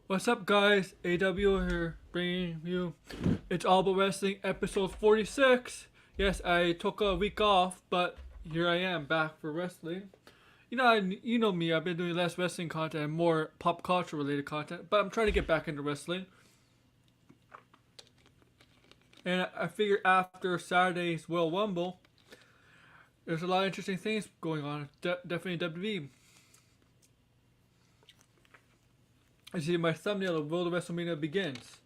What's up, guys? AEW here, bringing you It's All About Wrestling episode 46. Yes, I took a week off, but here I am back for wrestling. You know me. I've been doing less wrestling content and more pop culture related content, but I'm trying to get back into wrestling. And I figured after Saturday's Royal Rumble, there's a lot of interesting things going on. Definitely WWE. I see my thumbnail of Road to WrestleMania begins.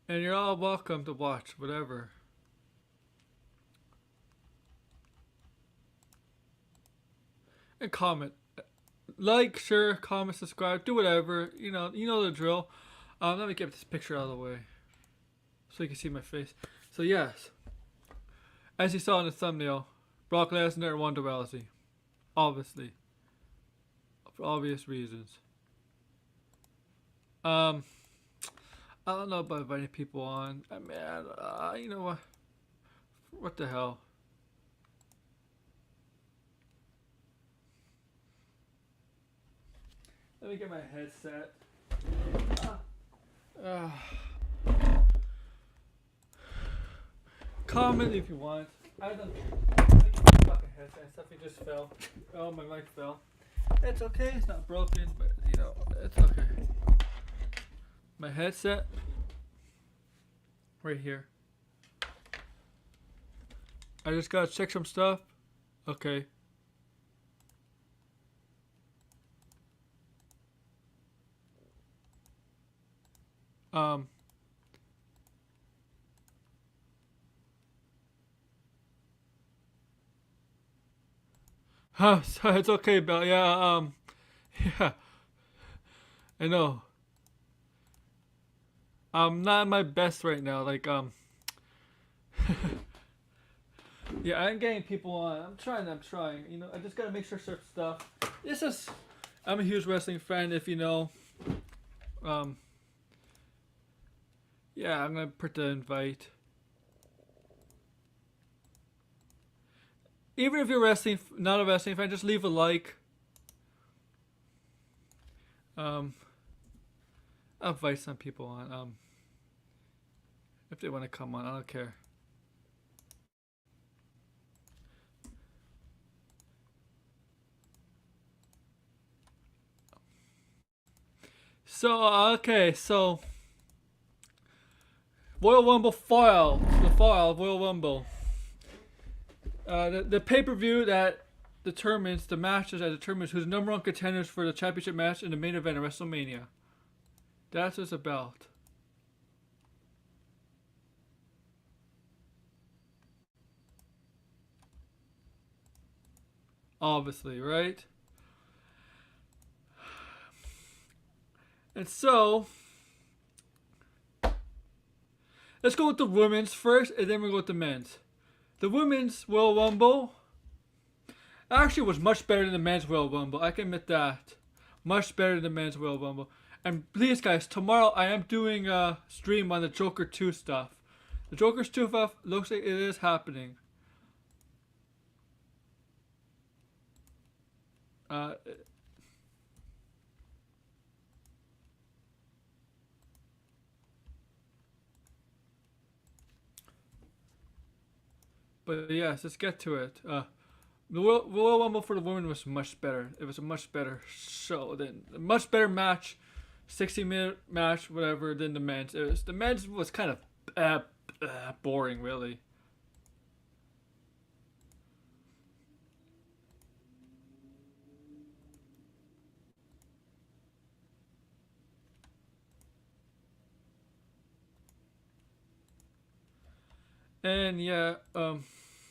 And you're all welcome to watch whatever. And comment. Like, share, comment, subscribe, do whatever. You know the drill. Let me get this picture out of the way so you can see my face. So yes, as you saw in the thumbnail, Brock Lesnar and Ronda Rousey. Obviously. For obvious reasons. I don't know about inviting people on. I mean, you know what? What the hell? Let me get my headset. Comment if you want. I don't. Fucking headset. Something just fell. Oh, my mic fell. It's okay. It's not broken, but it's okay. My headset. Right here. I just gotta check some stuff. Okay. So it's okay, Bill. Yeah, yeah. I know. I'm not at my best right now. Yeah, I'm getting people on. I'm trying. I just gotta make sure certain stuff. I'm a huge wrestling fan, if you know. Yeah, I'm gonna put the invite. Even if you're not a wrestling fan, just leave a like. I'll invite some people on. If they want to come on, I don't care. So Royal Rumble file, the file of Royal Rumble. The pay-per-view that determines the matches that determines who's number one contenders for the championship match in the main event of WrestleMania. That's what it's about. Obviously, right? And so, let's go with the women's first, and then we'll go with the men's. The women's Royal Rumble actually was much better than the men's Royal Rumble. I can admit that. Much better than the men's Royal Rumble. And please, guys, tomorrow I am doing a stream on the Joker 2 stuff. The Joker's 2 stuff looks like it is happening. But yes, let's get to it. The Royal Rumble for the women was much better. It was a much better show than a much better match, 60-minute match, whatever, than the men's. The men's was kind of boring, really. And yeah, I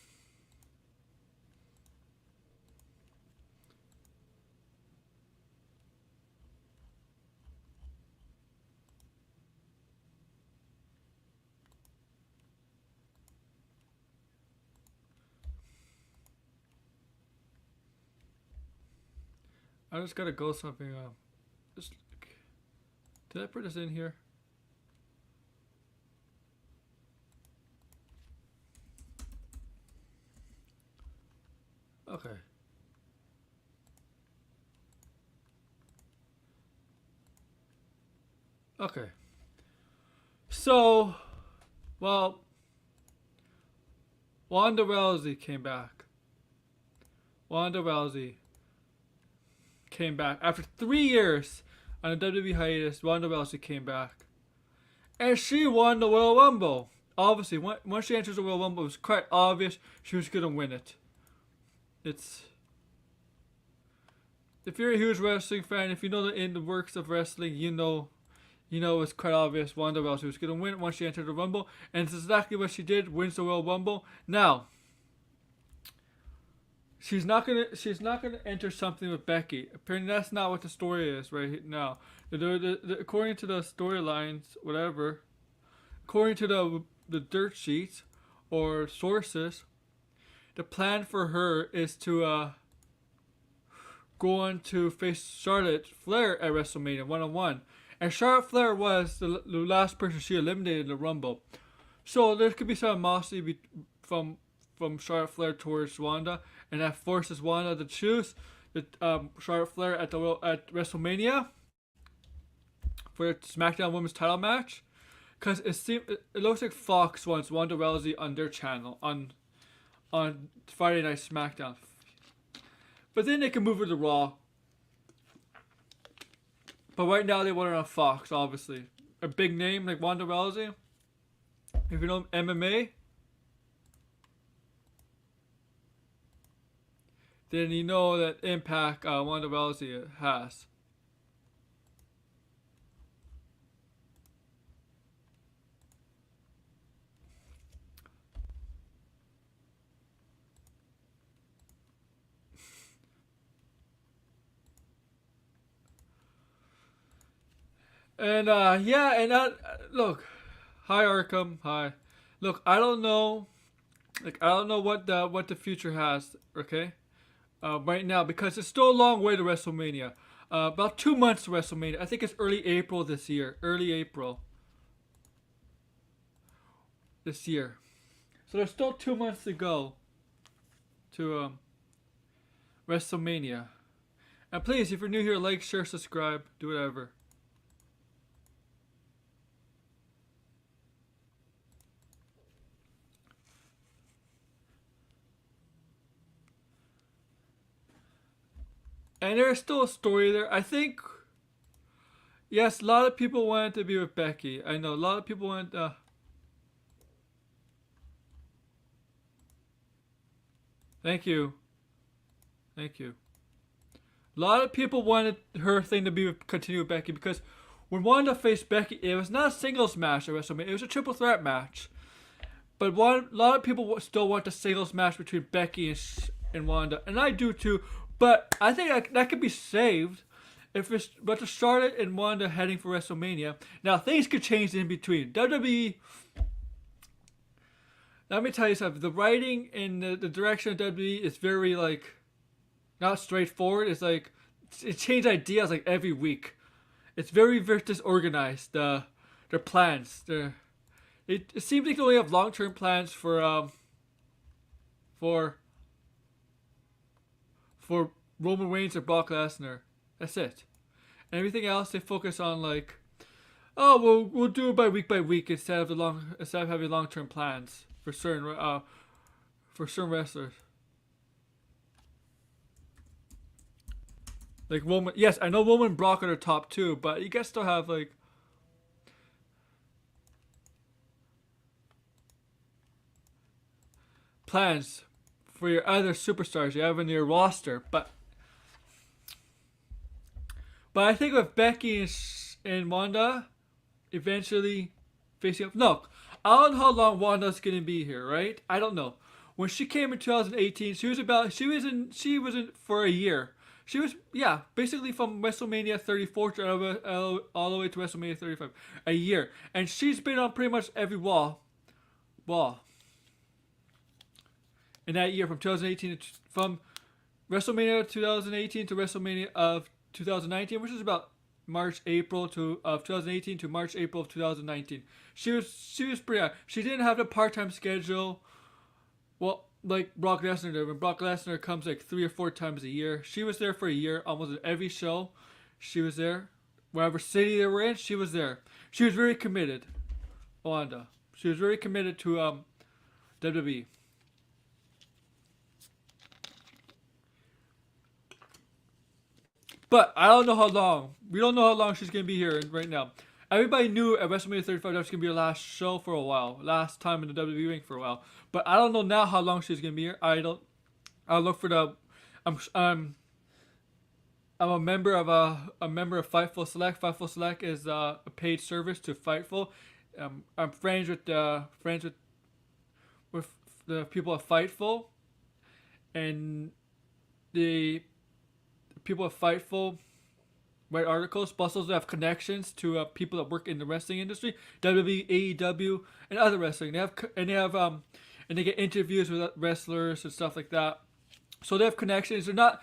just gotta go something. Just did I put this in here? Okay. Okay. So, well, Ronda Rousey came back. Ronda Rousey came back after 3 years on a WWE hiatus. Ronda Rousey came back, and she won the Royal Rumble. Obviously, once she enters the Royal Rumble, it was quite obvious she was gonna win it. It's If you're a huge wrestling fan, if you know the in the works of wrestling, you know it's quite obvious Ronda Rousey was gonna win once she entered the Rumble, and it's exactly what she did. Wins the Royal Rumble. Now, she's not gonna enter something with Becky. Apparently, that's not what the story is right now. According to the storylines, whatever, according to the dirt sheets or sources, the plan for her is to go on to face Charlotte Flair at WrestleMania 1-on-1. And Charlotte Flair was the last person she eliminated in the Rumble. So there could be some animosity from Charlotte Flair towards Ronda, and that forces Ronda to choose Charlotte Flair at WrestleMania for the SmackDown Women's Title match, because it looks like Fox wants Ronda Rousey on their channel on Friday Night SmackDown, but then they can move her to Raw. But right now they want her on Fox, obviously. A big name like Ronda Rousey, if you know MMA, then you know that impact Ronda Rousey has. And look, hi Arkham, hi. Look, I don't know, what the future has. Okay, right now, because it's still a long way to WrestleMania. About 2 months to WrestleMania. I think it's early April this year. Early April this year. So there's still 2 months to go to WrestleMania. And please, if you're new here, like, share, subscribe, do whatever. And there's still a story there. I think, yes, a lot of people wanted to be with Becky. I know a lot of people wanted. Thank you, thank you. A lot of people wanted her thing to be continue with Becky, because when Wanda faced Becky, it was not a singles match at WrestleMania. It was a triple threat match. But a lot of people still want the singles match between Becky and Wanda, and I do too. But I think that could be saved if it's but to Charlotte and Wanda heading for WrestleMania. Now things could change in between. WWE. Let me tell you something. The writing and the direction of WWE is very not straightforward. It's like it changes ideas like every week. It's very disorganized. Their plans. It seems like they only have long-term plans for Roman Reigns or Brock Lesnar. That's it. And everything else they focus on we'll do it by week instead of having long-term plans for certain wrestlers. Like Roman, yes, I know Roman and Brock are the top two, but you guys still have plans for your other superstars you have in your roster, but I think with Becky and Wanda eventually facing up. Look, I don't know how long Wanda's gonna be here, right? I don't know. When she came in 2018, she was in for a year. She was basically from WrestleMania 34 all the way to WrestleMania 35, a year, and she's been on pretty much every Raw. In that year, from WrestleMania 2018 to WrestleMania of 2019, which is about March April of 2018 to March April of 2019. She was pretty. She didn't have a part-time schedule. Well, like Brock Lesnar did. When Brock Lesnar comes like 3 or 4 times a year, she was there for a year, almost at every show. She was there, wherever city they were in, she was there. She was very committed, Wanda. She was very committed to WWE. But I don't know how long. We don't know how long she's gonna be here right now. Everybody knew at WrestleMania 35 that was gonna be her last show for a while, last time in the WWE ring for a while. But I don't know now how long she's gonna be here. I'll look for the. I'm a member of Fightful Select. Fightful Select is a paid service to Fightful. I'm friends with the people at Fightful, and the people at Fightful write articles, but also have connections to people that work in the wrestling industry, WWE, AEW, and other wrestling. They get interviews with wrestlers and stuff like that. So they have connections. They're not.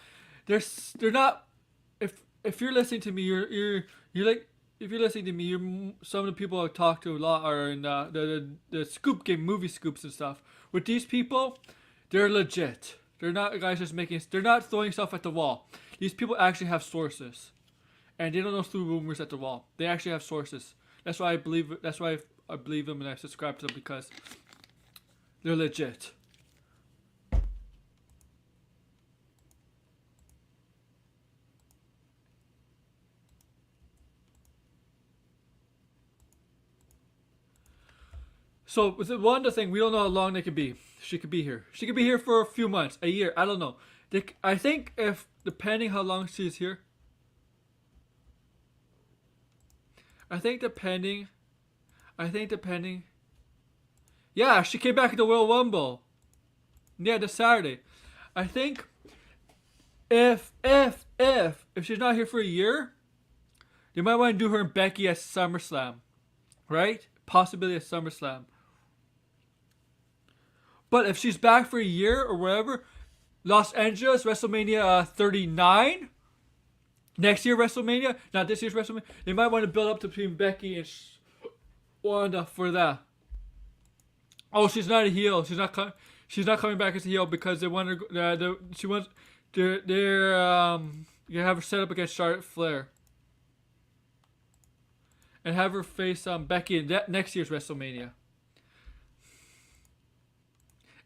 If you're listening to me, you're like, if you're listening to me, some of the people I talk to a lot are in the scoop game, movie scoops and stuff. With these people, they're legit. They're not guys just making. They're not throwing stuff at the wall. These people actually have sources, and they don't know through rumors at the wall. They actually have sources. That's why I believe. That's why I believe them and I subscribe to them, because they're legit. So with the Wanda thing, we don't know how long they could be. She could be here. She could be here for a few months, a year. I don't know. I think if depending how long she's here. I think depending. Yeah, she came back at the Royal Rumble. Yeah, this Saturday. I think if she's not here for a year, they might want to do her and Becky at SummerSlam, right? Possibility at SummerSlam. But if she's back for a year or whatever, Los Angeles, WrestleMania 39, next year WrestleMania, not this year's WrestleMania, they might want to build up between Becky and Wanda for that. Oh, she's not a heel. She's not coming back as a heel because they want her. You have her set up against Charlotte Flair, and have her face Becky in next year's WrestleMania.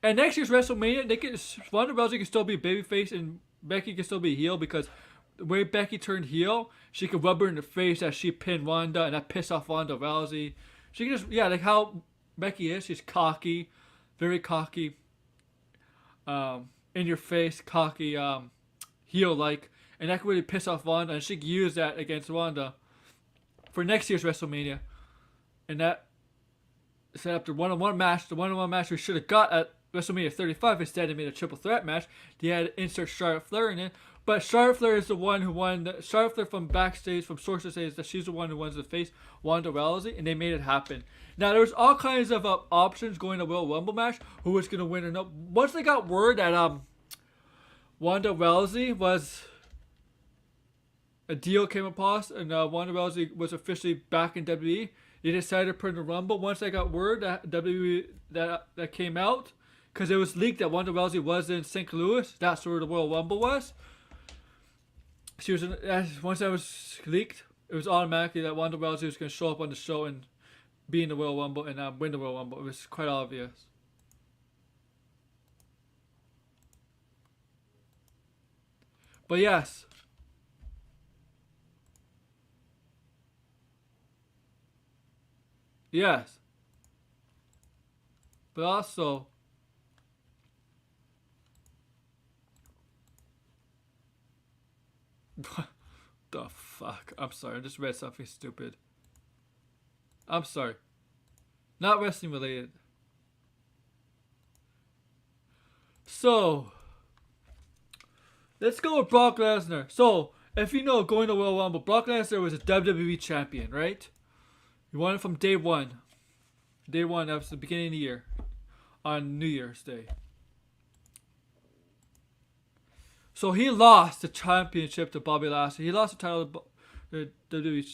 And next year's WrestleMania, Ronda Rousey can still be babyface and Becky can still be heel, because the way Becky turned heel, she could rub her in the face as she pinned Ronda, and that pissed off Ronda Rousey. She can just, like how Becky is. She's cocky, very cocky, in your face, cocky, heel-like, and that could really piss off Ronda, and she could use that against Ronda for next year's WrestleMania. And that set up the one-on-one match we should have got at WrestleMania 35. Instead, they made a triple threat match. They had to insert Charlotte Flair in it. But Charlotte Flair is the one who won. Charlotte Flair from backstage, from sources, says that she's the one who wants to face Ronda Rousey, and they made it happen. Now, there was all kinds of options going to Royal Rumble match, who was going to win or not. Once they got word that Ronda Rousey was... a deal came across, and Ronda Rousey was officially back in WWE, they decided to put in the Rumble. Once they got word that WWE that came out, because it was leaked that Ronda Rousey was in St. Louis. That's where the Royal Rumble was. She was once that was leaked, it was automatically that Ronda Rousey was going to show up on the show and be in the Royal Rumble and win the Royal Rumble. It was quite obvious. But yes. Yes. But also, the fuck? I'm sorry, I just read something stupid. I'm sorry. Not wrestling related. So, let's go with Brock Lesnar. So, if you know, going to Royal Rumble, Brock Lesnar was a WWE champion, right? He won it from day one. Day one, that was the beginning of the year. On New Year's Day. So he lost the championship to Bobby Lashley. He lost the title, the WWE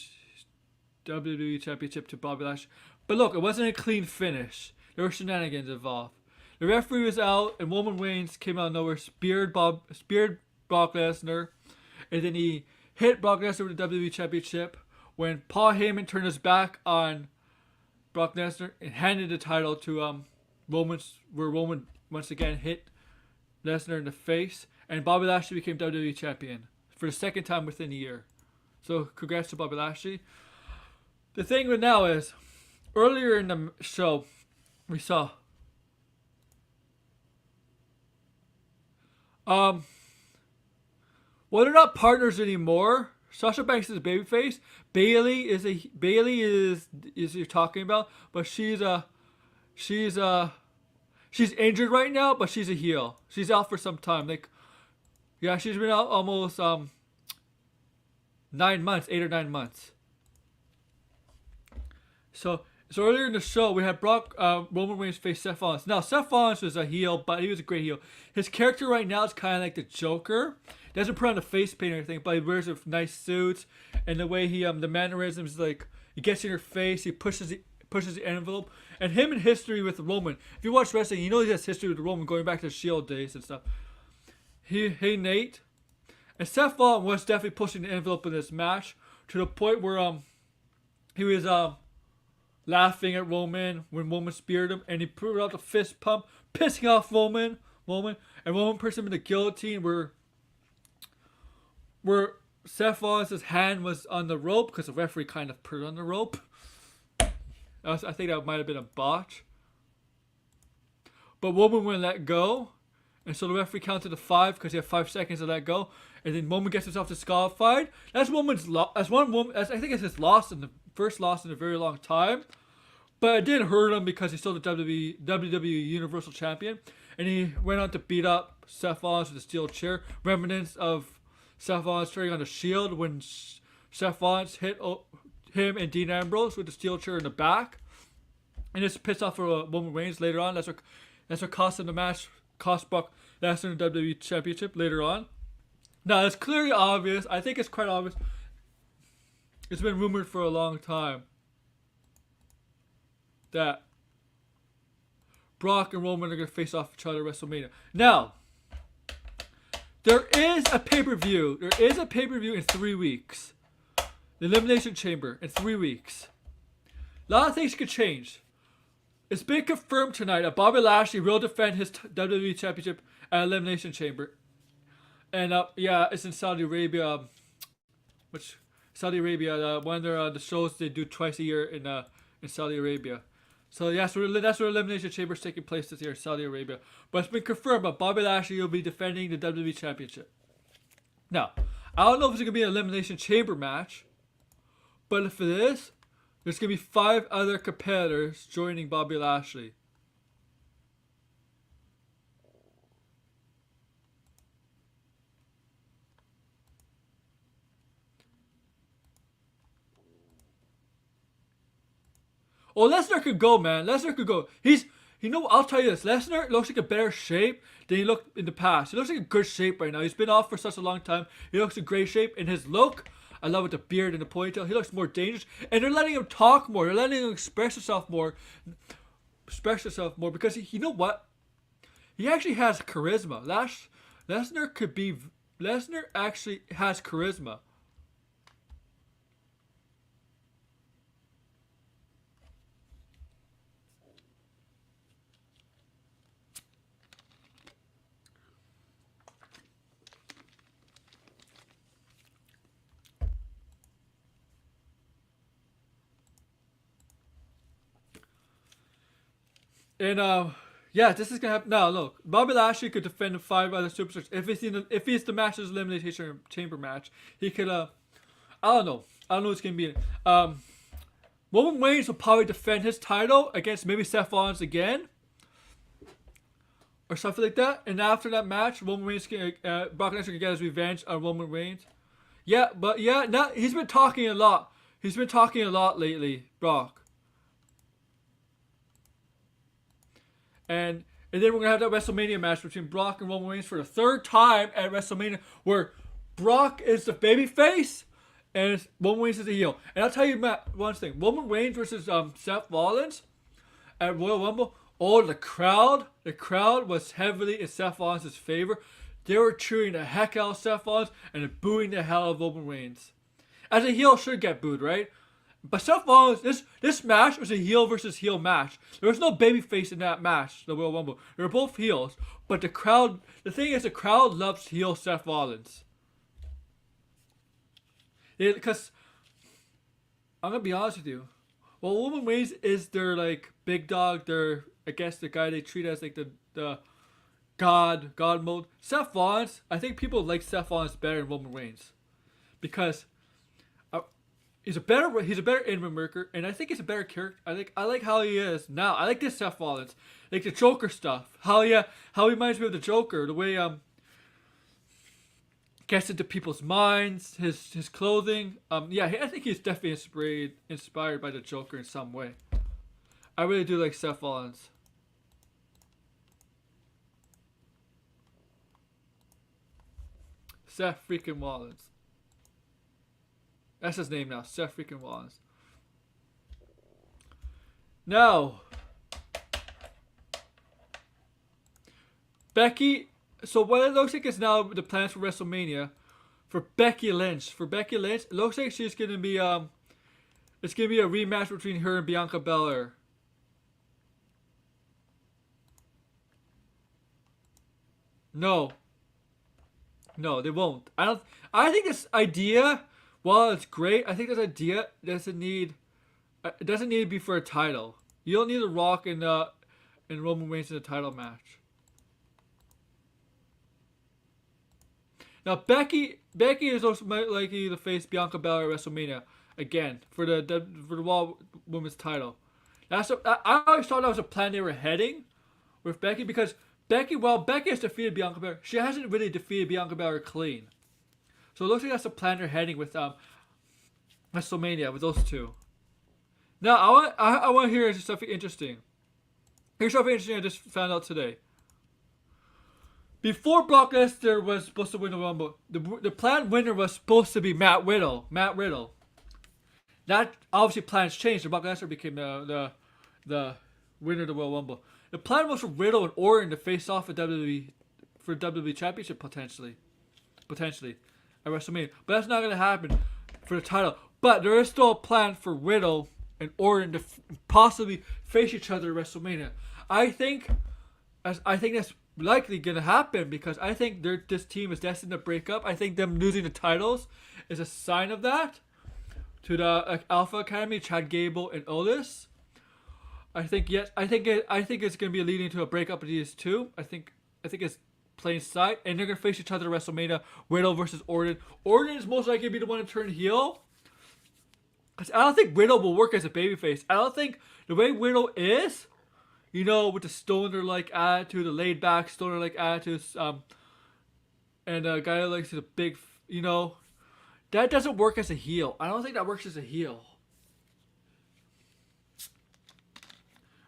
championship to Bobby Lashley. But look, it wasn't a clean finish. There were shenanigans involved. The referee was out, and Roman Reigns came out of nowhere, speared Brock Lesnar, and then he hit Brock Lesnar with the WWE Championship. When Paul Heyman turned his back on Brock Lesnar and handed the title to Roman, where Roman once again hit Lesnar in the face, and Bobby Lashley became WWE Champion for the second time within a year. So congrats to Bobby Lashley. The thing with now is, earlier in the show, we saw well, they're not partners anymore. Sasha Banks is a babyface. Bailey is you're talking about, but she's injured right now, but she's a heel. She's out for some time. She's been out almost 9 months, 8 or 9 months. So earlier in the show, we had Roman Reigns face Seth Rollins. Now, Seth Rollins was a heel, but he was a great heel. His character right now is kind of like the Joker. He doesn't put on the face paint or anything, but he wears a nice suits, and the way he the mannerisms, like he gets in your face, he pushes the envelope. And him in history with Roman. If you watch wrestling, you know he has history with Roman going back to the Shield days and stuff. Hey Nate, and Seth Rollins was definitely pushing the envelope in this match to the point where he was laughing at Roman when Roman speared him, and he put out the fist pump, pissing off Roman, and Roman pushed him in the guillotine where Seth Rollins' hand was on the rope because the referee kind of put it on the rope. I think that might have been a botch. But Roman wouldn't let go, and so the referee counted to 5 because he had 5 seconds to let go, and then Roman gets himself disqualified. I think it's his first loss in a very long time. But it didn't hurt him because he's still the WWE Universal Champion. And he went on to beat up Seth Rollins with a steel chair. Remnants of Seth Rollins turning on the Shield when Seth Rollins hit him and Dean Ambrose with the steel chair in the back. And this pissed off for Roman Reigns later on. That's what cost him the match. Cost Brock Lesnar the WWE Championship later on. Now, it's clearly obvious. I think it's quite obvious. It's been rumored for a long time that Brock and Roman are going to face off each other at WrestleMania. Now, there is a pay-per-view. There is a pay-per-view in 3 weeks. The Elimination Chamber in 3 weeks. A lot of things could change. It's been confirmed tonight that Bobby Lashley will defend his WWE Championship at Elimination Chamber. And it's in Saudi Arabia. One of the shows they do twice a year in Saudi Arabia. So that's where Elimination Chamber is taking place this year in Saudi Arabia. But it's been confirmed that Bobby Lashley will be defending the WWE Championship. Now, I don't know if it's going to be an Elimination Chamber match, but if it is, there's going to be 5 other competitors joining Bobby Lashley. Oh, Lesnar could go, man. Lesnar could go. I'll tell you this. Lesnar looks like a better shape than he looked in the past. He looks like a good shape right now. He's been off for such a long time. He looks in great shape. And his look, I love with the beard and the ponytail. He looks more dangerous. And they're letting him talk more. They're letting him express himself more. Because you know what? He actually has charisma. Lesnar actually has charisma. And this is gonna happen. Now, look, Bobby Lashley could defend the 5 other superstars if he's the match's Elimination Chamber match. He could. I don't know what's gonna be. Roman Reigns will probably defend his title against maybe Seth Rollins again, or something like that. And after that match, Brock Lesnar can get his revenge on Roman Reigns. Now he's been talking a lot. He's been talking a lot lately, Brock. And then we're going to have that WrestleMania match between Brock and Roman Reigns for the 3rd time at WrestleMania, where Brock is the babyface and Roman Reigns is the heel. And I'll tell you, Matt, one thing. Roman Reigns versus Seth Rollins at Royal Rumble Oh, the crowd was heavily in Seth Rollins' favor. They were cheering the heck out of Seth Rollins and booing the hell out of Roman Reigns. As a heel, should get booed, right? But Seth Rollins, this match was a heel versus heel match. There was no babyface in that match, the Royal Rumble. They were both heels. But the thing is, the crowd loves heel Seth Rollins. Because, I'm going to be honest with you. Well, Roman Reigns is their, like, big dog. Their, I guess, the guy they treat as, like, the God mode. Seth Rollins, I think people like Seth Rollins better than Roman Reigns. Because he's a better in-ring worker, and I think he's a better character. I like how he is now. I like this Seth Rollins, like the Joker stuff. How he reminds me of the Joker. The way gets into people's minds. His clothing. I think he's definitely inspired by the Joker in some way. I really do like Seth Rollins. Seth freaking Rollins. That's his name now, Seth freaking Rollins. Now, Becky. So what it looks like is now the plans for WrestleMania for Becky Lynch. It looks like she's gonna be it's gonna be a rematch between her and Bianca Belair. No, they won't. I think this idea, while it's great, I think this idea doesn't need. It doesn't need to be for a title. You don't need The Rock and Roman Reigns in a title match. Now Becky is also likely to face Bianca Belair at WrestleMania again for the Raw Women's title. I always thought that was a plan they were heading with Becky, because Becky has defeated Bianca Belair, she hasn't really defeated Bianca Belair clean. So it looks like that's the plan they're heading with WrestleMania with those two. Now I want to hear something interesting. Here's something interesting I just found out today. Before Brock Lesnar was supposed to win the Rumble, the planned winner was supposed to be Matt Riddle. That obviously plans changed. Brock Lesnar became the winner of the Royal Rumble. The plan was for Riddle and Orton to face off at WWE for WWE Championship potentially at WrestleMania. But that's not going to happen for the title. But there is still a plan for Riddle and Orton to possibly face each other at WrestleMania. I think that's likely going to happen, because I think this team is destined to break up. I think them losing the titles is a sign of that to the Alpha Academy, Chad Gable and Otis. I think it's going to be leading to a breakup of these two. I think it's plain sight, and they're going to face each other at WrestleMania. Riddle versus Orton. Orton is most likely to be the one to turn heel, because I don't think Riddle will work as a babyface. I don't think the way Riddle is, with the stoner-like attitude, the laid-back stoner-like attitude, and a guy who likes the big, that doesn't work as a heel. I don't think that works as a heel.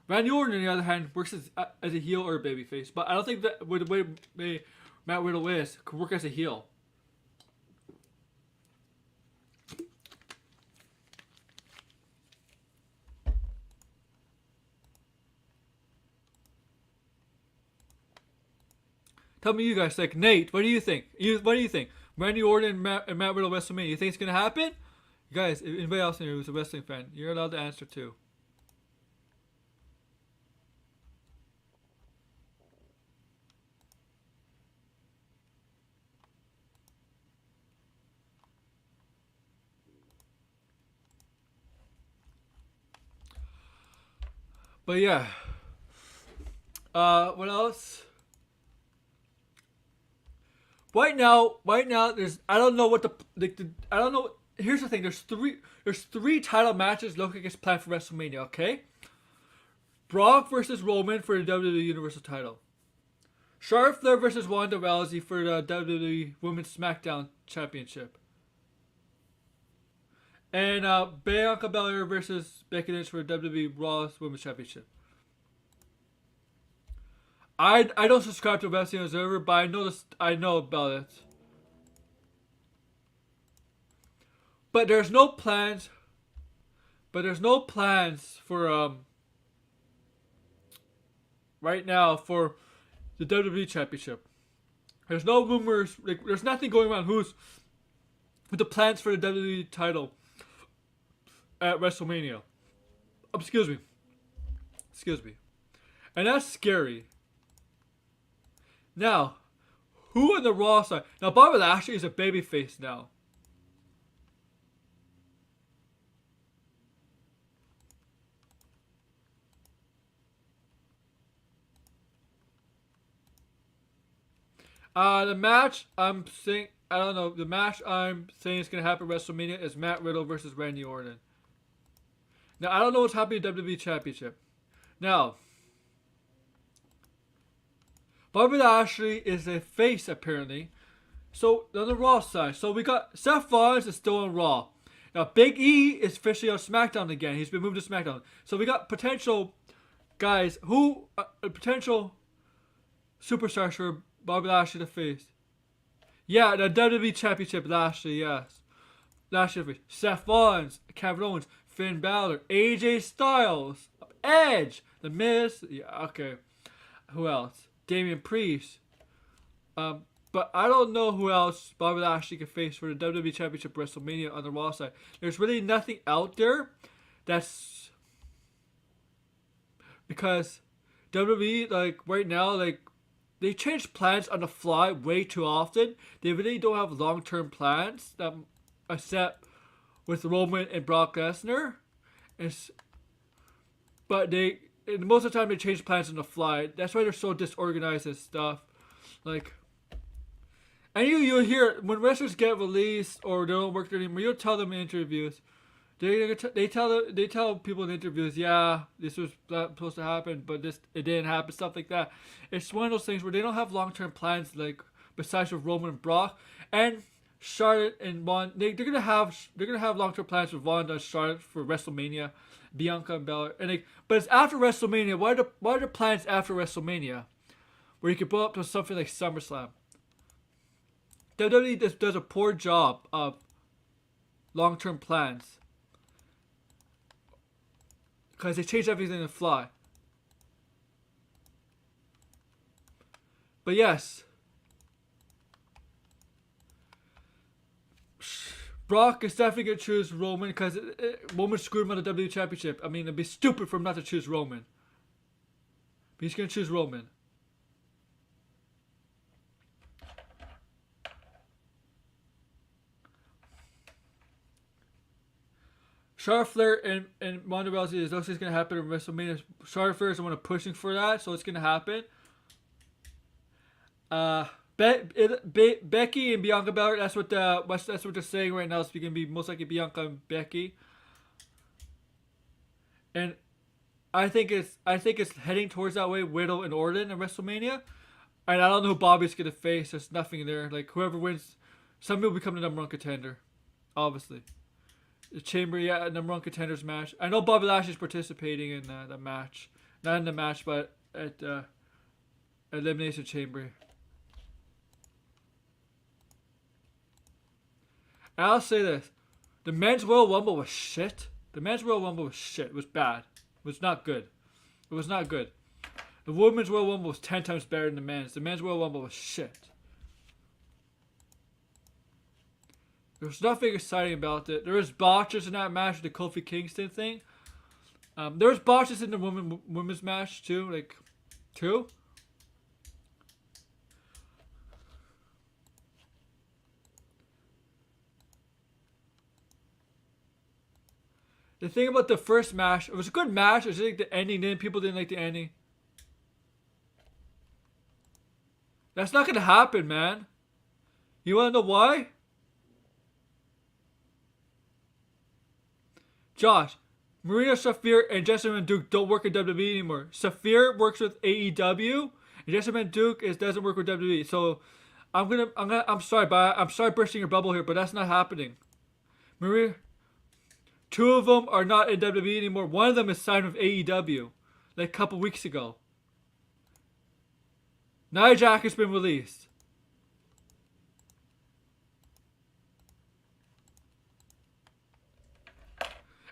Randy Orton, on the other hand, works as a heel or a babyface, but I don't think that with the way Matt Riddle is, could work as a heel. Tell me, you guys, like Nate, what do you think? What do you think? Randy Orton and Matt Riddle WrestleMania. You think it's gonna happen? You guys, anybody else in here who's a wrestling fan, you're allowed to answer too. But yeah. What else? Right now, there's I don't know. Here's the thing. There's three title matches looking like it's planned for WrestleMania. Okay. Brock versus Roman for the WWE Universal Title. Charlotte Flair versus Ronda Rousey for the WWE Women's SmackDown Championship. And Bianca Belair versus Becky Lynch for the WWE Raw Women's Championship. I don't subscribe to Wrestling Observer, but I know about it. But there's no plans. For right now for the WWE Championship. There's no rumors. Like, there's nothing going around who's with the plans for the WWE title at WrestleMania. Excuse me. Excuse me. And that's scary. Now, who on the Raw side? Now, Bobby Lashley is a babyface now. The match I'm saying, I don't know. The match I'm saying is gonna happen at WrestleMania is Matt Riddle versus Randy Orton. Now I don't know what's happening in WWE Championship. Now, Bobby Lashley is a face apparently. So on the Raw side, so we got Seth Rollins is still on Raw. Now Big E is officially on SmackDown again. He's been moved to SmackDown. So we got potential guys who potential superstars for Bobby Lashley to face. Yeah, the WWE Championship, Lashley, yes. Lashley to face. Seth Rollins, Kevin Owens, Finn Balor, AJ Styles, Edge, The Miz. Yeah, okay. Who else? Damian Priest. But I don't know who else Bobby Lashley can face for the WWE Championship WrestleMania on the Raw side. There's really nothing out there that's because WWE, like, right now, like, they change plans on the fly way too often. They really don't have long-term plans that are set with Roman and Brock Lesnar. But most of the time they change plans on the fly. That's why they're so disorganized and stuff. Like, and you'll hear when wrestlers get released or they don't work there anymore. You'll tell them in interviews. They tell people in interviews, yeah, this was supposed to happen, but it didn't happen, stuff like that. It's one of those things where they don't have long-term plans, like besides with Roman and Brock and Charlotte and They're gonna have long-term plans with Ronda and Charlotte for WrestleMania, Bianca and Bella, but it's after WrestleMania. What are the plans after WrestleMania, where you could build up to something like SummerSlam? WWE does a poor job of long-term plans. Because they change everything on the fly. But yes. Brock is definitely going to choose Roman because Roman screwed him on the WWE Championship. I mean, it'd be stupid for him not to choose Roman. But he's going to choose Roman. Charlotte Flair and Ronda Rousey is also going to happen in WrestleMania. Charlotte Flair is the one pushing for that, so it's going to happen. Becky and Bianca Belair. That's what they're saying right now. It's going to be most likely Bianca and Becky. And I think it's heading towards that way. Riddle and Orton in WrestleMania. And I don't know who Bobby's going to face. There's nothing there. Like whoever wins, somebody will become the number one contender. Obviously. The Chamber, yeah, number one contenders match. I know Bobby Lashley's participating in the match. Not in the match, but at Elimination Chamber. And I'll say this. The men's Royal Rumble was shit. The men's Royal Rumble was shit. It was bad. It was not good. It was not good. The women's Royal Rumble was 10 times better than the men's. The men's Royal Rumble was shit. There's nothing exciting about it. There was botches in that match with the Kofi Kingston thing. There was botches in the women's match too, like 2. The thing about the first match, it was a good match. It was just like the ending. People didn't like the ending. That's not gonna happen, man. You wanna know why? Josh, Marina Shafir and Jessamine Duke don't work in WWE anymore. Shafir works with AEW, and Jessamine Duke doesn't work with WWE. So I'm sorry, but I'm sorry bursting your bubble here, but that's not happening. Maria, 2 of them are not in WWE anymore. One of them is signed with AEW, like a couple weeks ago. Nia Jax has been released.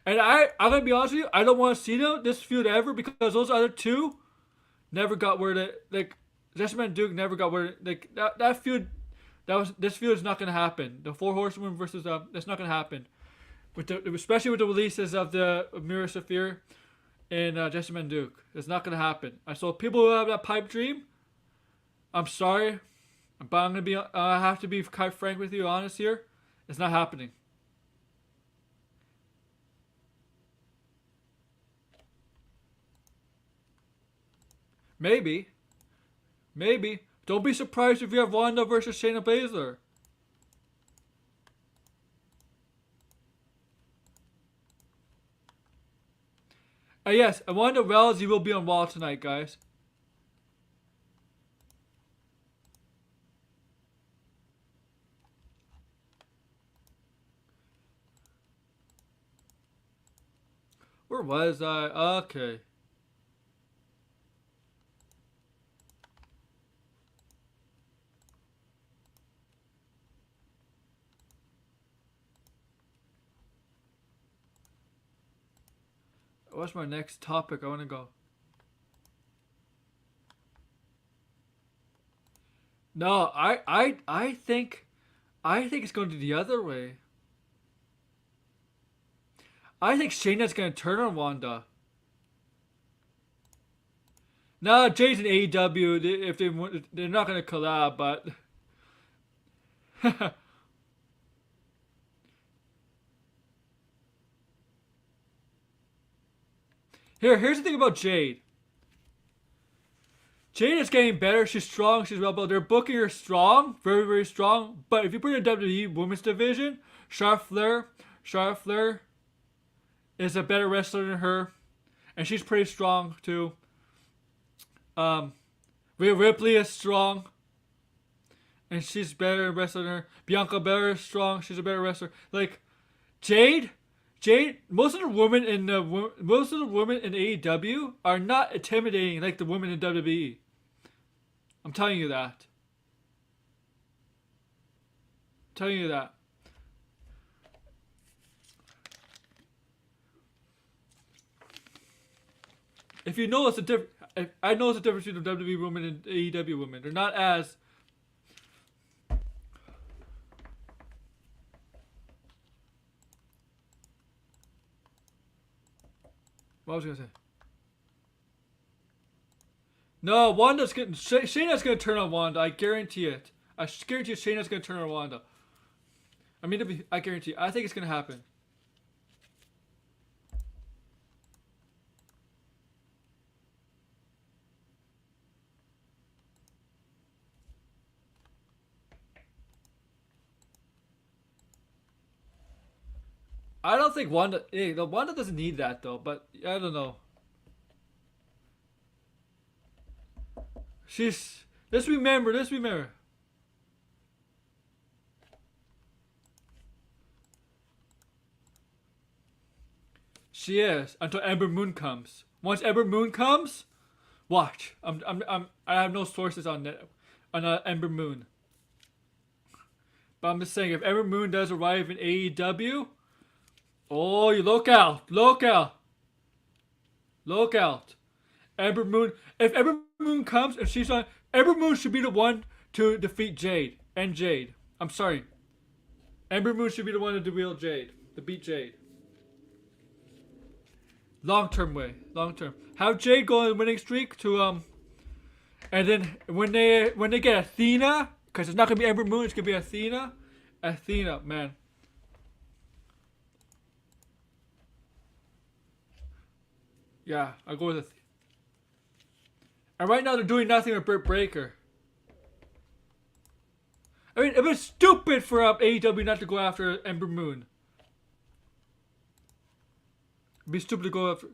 And I'm gonna be honest with you, I don't want to see this feud ever because those other 2, never got where Jessamine and Duke never got where that feud. This feud is not gonna happen. The Four Horsewomen versus that's not gonna happen. Especially with the releases of the Mirror Saphir and Jessamine and Duke, it's not gonna happen. So people who have that pipe dream, I'm sorry, but I'm gonna be. I have to be quite frank with you, honest here. It's not happening. Maybe. Don't be surprised if you have Ronda versus Shayna Baszler. Yes, Ronda Rousey will be on Raw tonight, guys. Where was I? Okay. What's my next topic? I want to go. No, I think it's going to the other way. I think Shayna's going to turn on Wanda. No, Jay's in AEW. If they're not going to collab, but here's the thing about Jade. Jade is getting better. She's strong. She's well built. They're booking her strong, very, very strong. But if you put in the WWE Women's Division, Charlotte Flair is a better wrestler than her, and she's pretty strong too. Rhea Ripley is strong, and she's better wrestler than her. Bianca Belair is strong. She's a better wrestler. Like Jade, most of the women in AEW are not intimidating like the women in WWE. I'm telling you that. If you know it's a difference, I know it's a difference between the WWE women and AEW women. They're not as. What was I gonna say? No, Shayna's gonna turn on Wanda. I guarantee it. I guarantee you Shayna's gonna turn on Wanda. I guarantee you. I think it's gonna happen. I don't think Wanda. Wanda doesn't need that though. But I don't know. Let's remember. She is until Ember Moon comes. Once Ember Moon comes, watch. I have no sources on that on Ember Moon. But I'm just saying, if Ember Moon does arrive in AEW, oh, you look out. Ember Moon. If Ember Moon comes and she's on, Ember Moon should be the one to defeat Jade. I'm sorry. Ember Moon should be the one to beat Jade. Long term. Have Jade go on a winning streak to and then when they get Athena, because it's not gonna be Ember Moon, it's gonna be Athena. Athena, man. Yeah, I'll go with Athena. And right now they're doing nothing with Britt Baker. I mean, it was stupid for AEW not to go after Ember Moon. It'd be stupid to go after.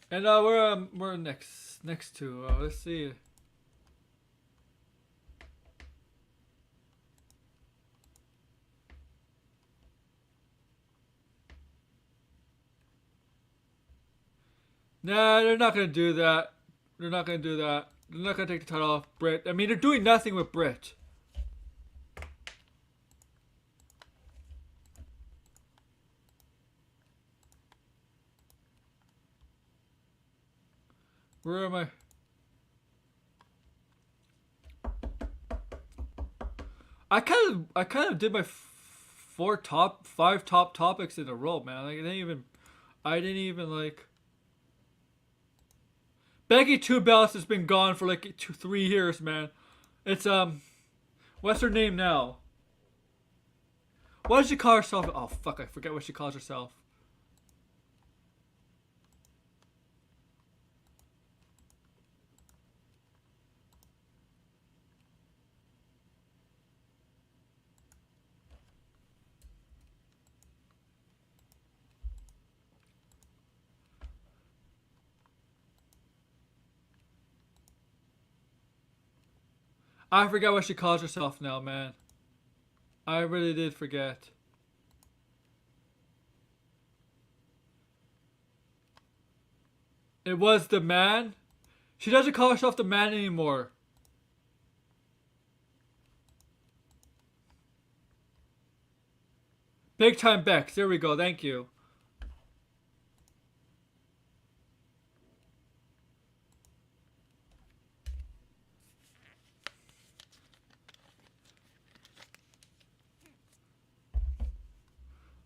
And we're next to let's see. Nah, they're not gonna do that. They're not gonna take the title off Britt. I mean, they're doing nothing with Britt. Where am I? I kind of did my five top topics in a row, man. Like I didn't even like. Becky Two Belts has been gone for like 3 years, man. It's what's her name now? What does she call herself? Oh fuck, I forget what she calls herself. I forget what she calls herself now, man. I really did forget. It was the man. She doesn't call herself the man anymore. Big Time Bex. There we go. Thank you.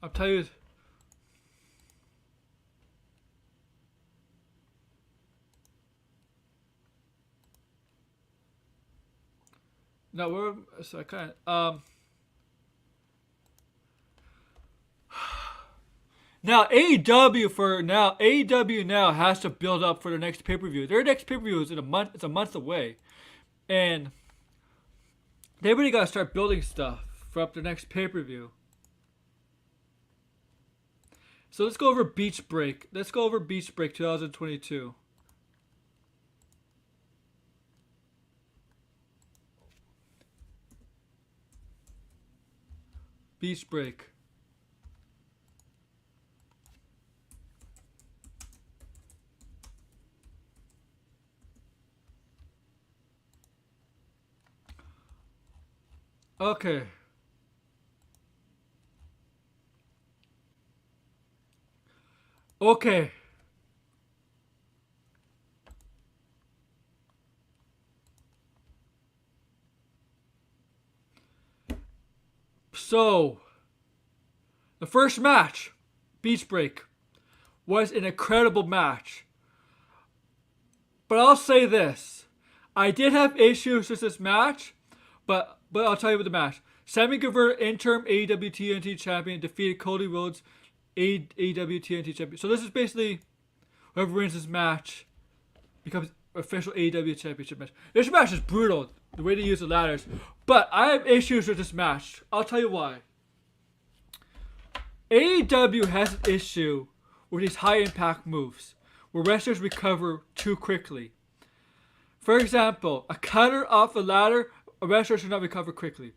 I'll tell you. No, we're so I kind of now AEW now has to build up for their next pay-per-view. Their next pay-per-view is in a month. It's a month away, and they really gotta start building stuff for up their next pay-per-view. So let's go over Beach Break. Let's go over Beach Break 2022. Beach Break. Okay. Okay. So, the first match, Beach Break, was an incredible match. But I'll say this. I did have issues with this match, but I'll tell you about the match. Sammy Guevara, interim AEW TNT champion, defeated Cody Rhodes, AEW TNT champion. So this is basically whoever wins this match becomes official AEW championship match. This match is brutal, the way they use the ladders. But I have issues with this match. I'll tell you why. AEW has an issue with these high impact moves where wrestlers recover too quickly. For example, a cutter off the ladder, a wrestler should not recover quickly.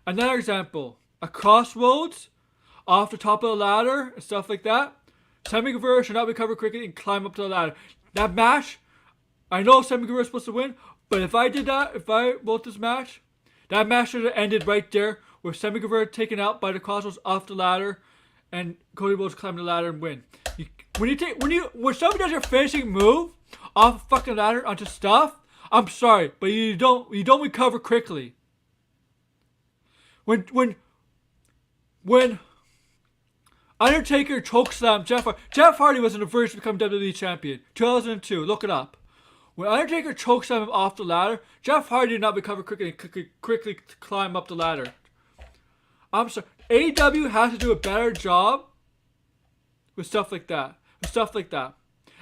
Another example, a crossroads off the top of the ladder and stuff like that. Sammy Guevara should not recover quickly and climb up to the ladder. That match, I know Sammy Guevara is supposed to win, but if I did that, if I wrote this match, that match should have ended right there with Sammy Guevara taken out by the crossroads off the ladder and Cody Rhodes climb the ladder and win. When somebody does your finishing move off a fucking ladder onto stuff, I'm sorry, but you don't recover quickly. When Undertaker chokeslammed Jeff Hardy was on the verge to become WWE champion. 2002, look it up. When Undertaker chokeslammed him off the ladder, Jeff Hardy did not recover quickly and quickly climb up the ladder. I'm sorry. AEW has to do a better job with stuff like that.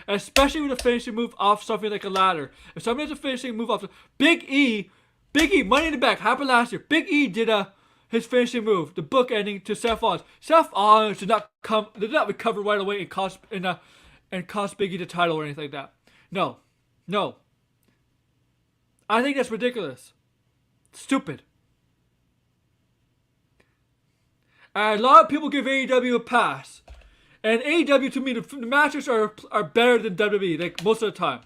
Especially with a finishing move off something like a ladder. If somebody has a finishing move off Big E, Money in the Bank happened last year. Big E did his finishing move, the book ending to Seth Rollins. Seth Rollins did not recover right away and cost Big E the title or anything like that. No. I think that's ridiculous. Stupid. And a lot of people give AEW a pass. And AEW, to me, the matches are better than WWE, like most of the time.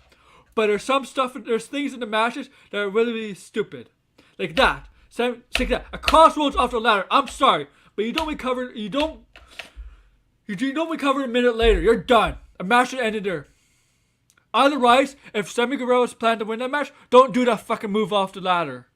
But there's things in the matches that are really, really stupid. Like that. A crossroads off the ladder. I'm sorry, but you don't recover a minute later. You're done. A match should end there. Otherwise, if Sammy Guevara's planned to win that match, don't do that fucking move off the ladder.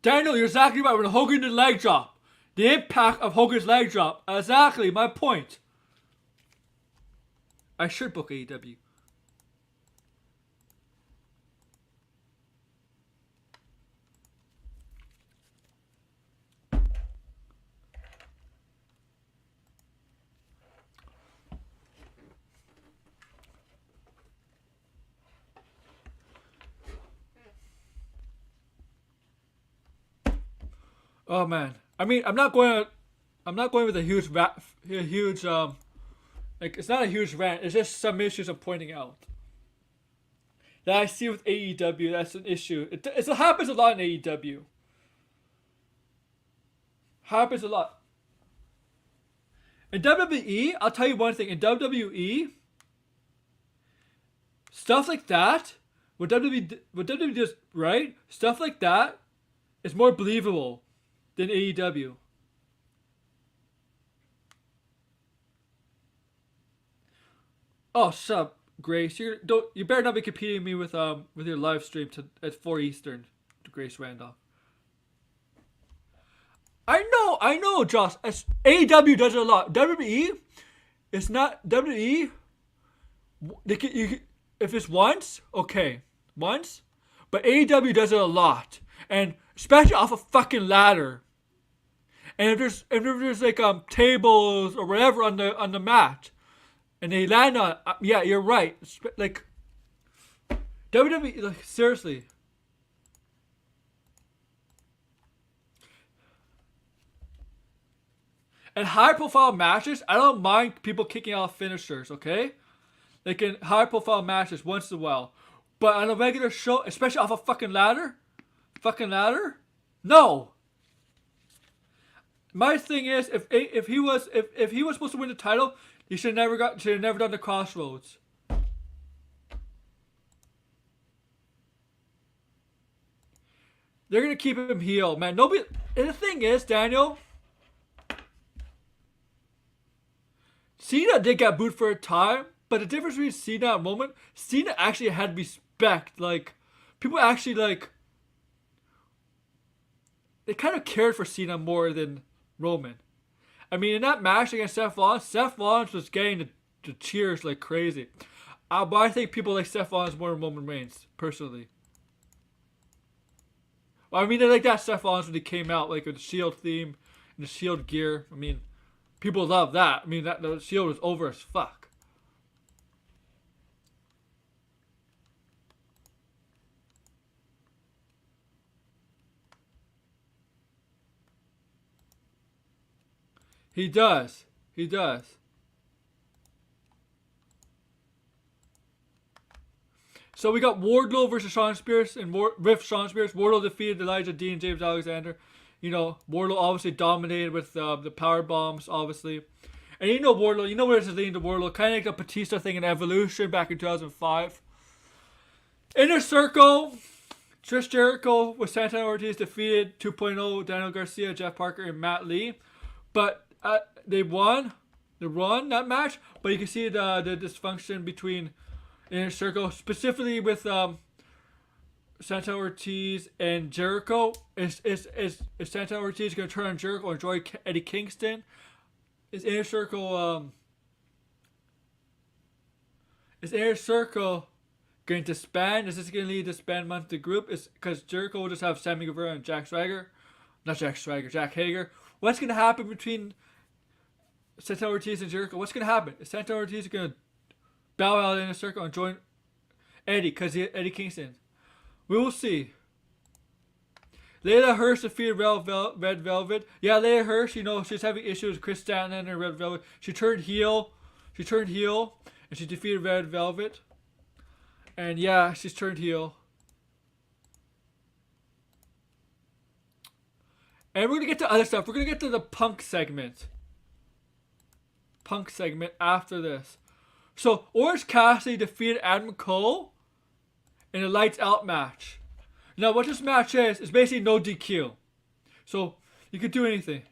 Daniel, you're exactly right. When Hogan did leg drop, the impact of Hogan's leg drop, exactly my point. I should book AEW. Oh man, I mean, I'm not going with a huge like it's not a huge rant. It's just some issues I'm pointing out that I see with AEW. That's an issue. It happens a lot in AEW. Happens a lot. In WWE, I'll tell you one thing. In WWE, stuff like that, what WWE does right, stuff like that is more believable than AEW. Oh, sup, Grace? You better not be competing me with your live stream at 4 Eastern, to Grace Randolph. I know, Josh. AEW does it a lot. WWE, it's not WWE. If it's once, okay, once, but AEW does it a lot, and especially off a fucking ladder. And if there's like tables or whatever on the mat, and they land on, yeah, you're right. Like WWE, like seriously. In high-profile matches, I don't mind people kicking out finishers, okay? Like in high-profile matches, once in a while. But on a regular show, especially off a fucking ladder, no. My thing is, if he was supposed to win the title, he should have never done the Crossroads. They're gonna keep him heel, man. Nobody. And the thing is, Daniel, Cena did get booed for a time, but the difference between Cena and Roman, Cena actually had respect. Like, people actually, like, they kind of cared for Cena more than Roman. I mean, in that match against Seth Rollins was getting the cheers like crazy. But I think people like Seth Rollins more than Roman Reigns, personally. Well, I mean, they like that Seth Rollins when he came out, like, with the Shield theme and the Shield gear. I mean, people love that. I mean, the Shield was over as fuck. He does. So we got Wardlow versus Shawn Spears, and with Shawn Spears, Wardlow defeated Elijah Dean, James Alexander. You know, Wardlow obviously dominated with the power bombs, obviously. And you know Wardlow, you know where this is leading to Wardlow, kind of like the Batista thing in Evolution back in 2005. Inner Circle, Trish Jericho with Santana Ortiz defeated 2.0, Daniel Garcia, Jeff Parker, and Matt Lee. But they won that match, but you can see the dysfunction between Inner Circle, specifically with Santana Ortiz and Jericho. Is Santana Ortiz going to turn on Jericho and enjoy Eddie Kingston? Is Inner Circle going to disband? Is this going to lead to disbandment of the group? Is because Jericho will just have Sammy Guevara and Jack Hager. What's going to happen between Santana Ortiz and Jericho? What's going to happen? Is Santana Ortiz going to bow out in a circle and join Eddie Eddie Kingston? We will see. Layla Hirsch defeated Red Velvet. Yeah, Layla Hirsch, you know, she's having issues with Chris Stanton and Red Velvet. She turned heel, and she defeated Red Velvet. And yeah, she's turned heel. And we're going to get to other stuff. We're going to get to the Punk segment. After this. So, Orange Cassidy defeated Adam Cole in a lights out match. Now, what this match is basically no DQ. So, you could do anything.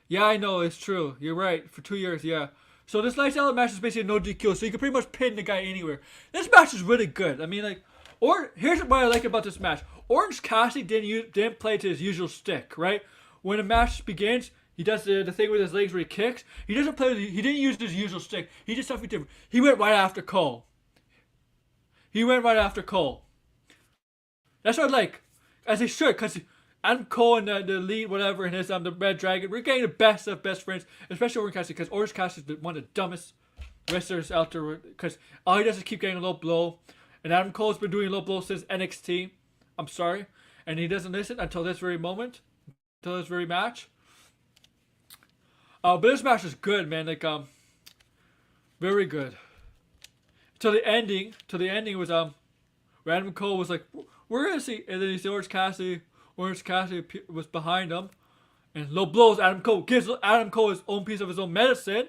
Yeah, I know, it's true. You're right. For 2 years, yeah. So this Lights Out match is basically a no DQ, so you can pretty much pin the guy anywhere. This match is really good. I mean, like, or here's what I like about this match. Orange Cassidy didn't play to his usual stick, right? When the match begins, he does the thing with his legs where he kicks. He doesn't play. He didn't use his usual stick. He did something different. He went right after Cole. That's what I like, as he should, because Adam Cole and the lead, whatever, and his the Red Dragon, we're getting the best of best friends, especially Orange Cassidy, because Orange Cassidy is one of the dumbest wrestlers out there, because all he does is keep getting a low blow, and Adam Cole's been doing low blow since NXT. I'm sorry, and he doesn't listen until this very moment, until this very match. But this match is good, man. Like very good. Till the ending was where Adam Cole was like, where is he? And then you see Orange Cassidy was behind him, and low blows. Adam Cole gives Adam Cole his own piece of his own medicine,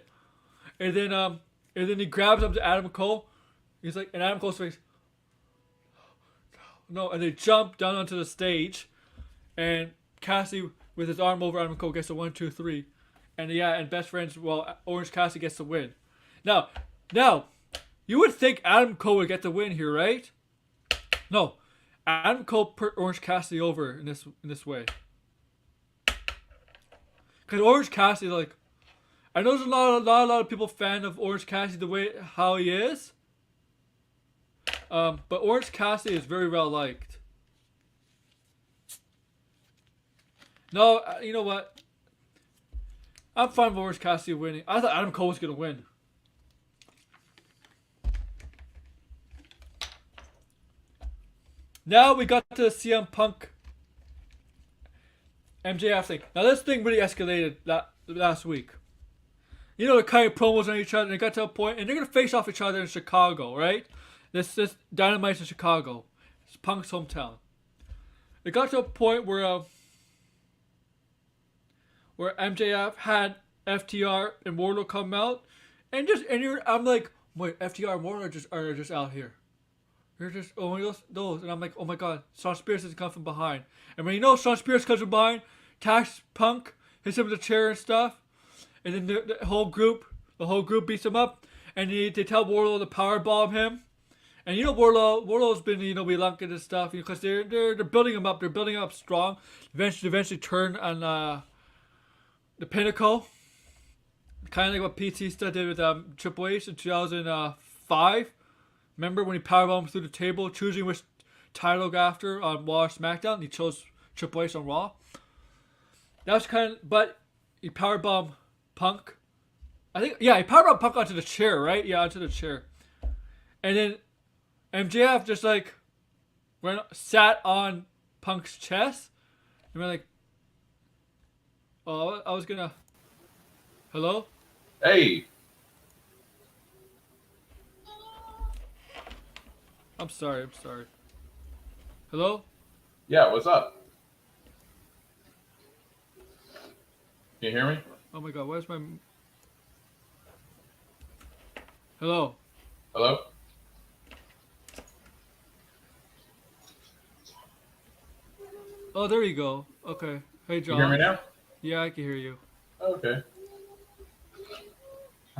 and then he grabs up to Adam Cole. He's like, and Adam Cole's face, no, and they jump down onto the stage, and Cassidy with his arm over Adam Cole gets a 1, 2, 3, and and best friends. Well, Orange Cassidy gets the win. Now, you would think Adam Cole would get the win here, right? No, Adam Cole put Orange Cassidy over in this way. Because Orange Cassidy, like, I know there's a lot of people fan of Orange Cassidy the way how he is. But Orange Cassidy is very well liked. No, you know what? I'm fine with Orange Cassidy winning. I thought Adam Cole was gonna win. Now we got to the CM Punk MJF thing. Now this thing really escalated last week. You know, they're cutting promos on each other, and they got to a point, and they're gonna face off each other in Chicago, right? This Dynamite's in Chicago. It's Punk's hometown. It got to a point where MJF had FTR and Wardlow come out, and I'm like, wait, FTR and Wardlow are just out here. They're just those, and I'm like, oh my god, Shawn Spears has come from behind, and when you know Shawn Spears comes from behind, attacks Punk, hits him with a chair and stuff, and then the whole group beats him up, and they tell Wardlow to powerbomb him, and you know Wardlow's been reluctant and stuff, because they're building him up, strong, eventually turn on the Pinnacle, kind of like what PT did with Triple H in 2005. Remember when he powerbombed through the table, choosing which title to go after on Raw or SmackDown? And he chose Triple H on Raw. That was but he powerbombed Punk. He powerbombed Punk onto the chair, right? Yeah, onto the chair. And then MJF just like sat on Punk's chest. And we're like, oh, I was gonna. Hello? Hey. I'm sorry. Hello? Yeah, what's up? Can you hear me? Oh my god, where's my... Hello? Hello? Oh, there you go. Okay. Hey, John. You hear me now? Yeah, I can hear you. Okay.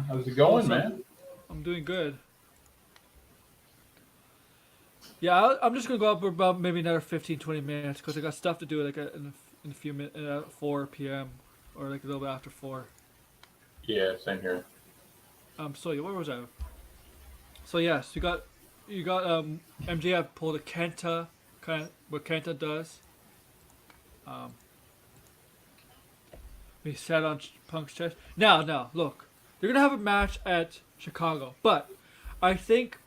How's it going, man? I'm doing good. Yeah, I'm just going to go up for about maybe another 15-20 minutes because I got stuff to do like in a few minutes at 4 p.m. or like a little bit after 4. Yeah, same here. So where was I? So yes, you got MJF pulled a Kenta, kind of what Kenta does. He sat on Punk's chest. Now, look, they're gonna have a match at Chicago, but I think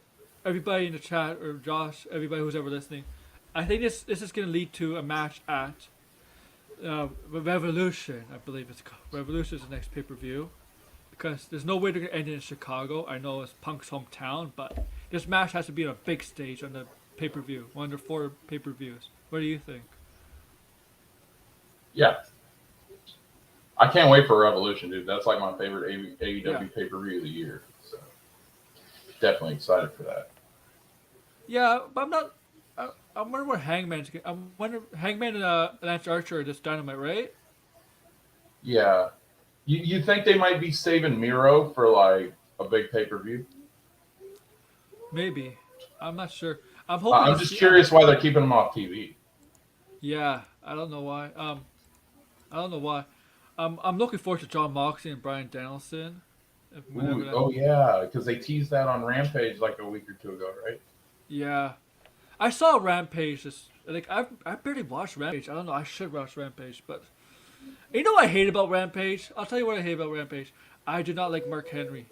everybody in the chat, or Josh, everybody who's ever listening, I think this is going to lead to a match at Revolution, I believe it's called. Revolution is the next pay-per-view. Because there's no way they're going to end it in Chicago. I know it's Punk's hometown, but this match has to be on a big stage on the pay-per-view. One of the 4 pay-per-views. What do you think? Yeah. I can't wait for Revolution, dude. That's like my favorite AEW pay-per-view of the year. So definitely excited for that. Yeah, but I'm not. I'm wondering where Hangman's. I'm wondering Hangman and Lance Archer are just Dynamite, right? Yeah, You think they might be saving Miro for like a big pay-per-view? Maybe. I'm not sure. I'm hoping I'm to just see. curious why they're keeping him off TV. Yeah, I don't know why. I don't know why. I'm looking forward to John Moxley and Bryan Danielson. Whenever Ooh, that. oh yeah, because they teased that on Rampage like a week or two ago, right? Yeah, I saw Rampage. I barely watched Rampage. I don't know. I should watch Rampage, but you know what I hate about Rampage? I'll tell you what I hate about Rampage. I do not like Mark Henry.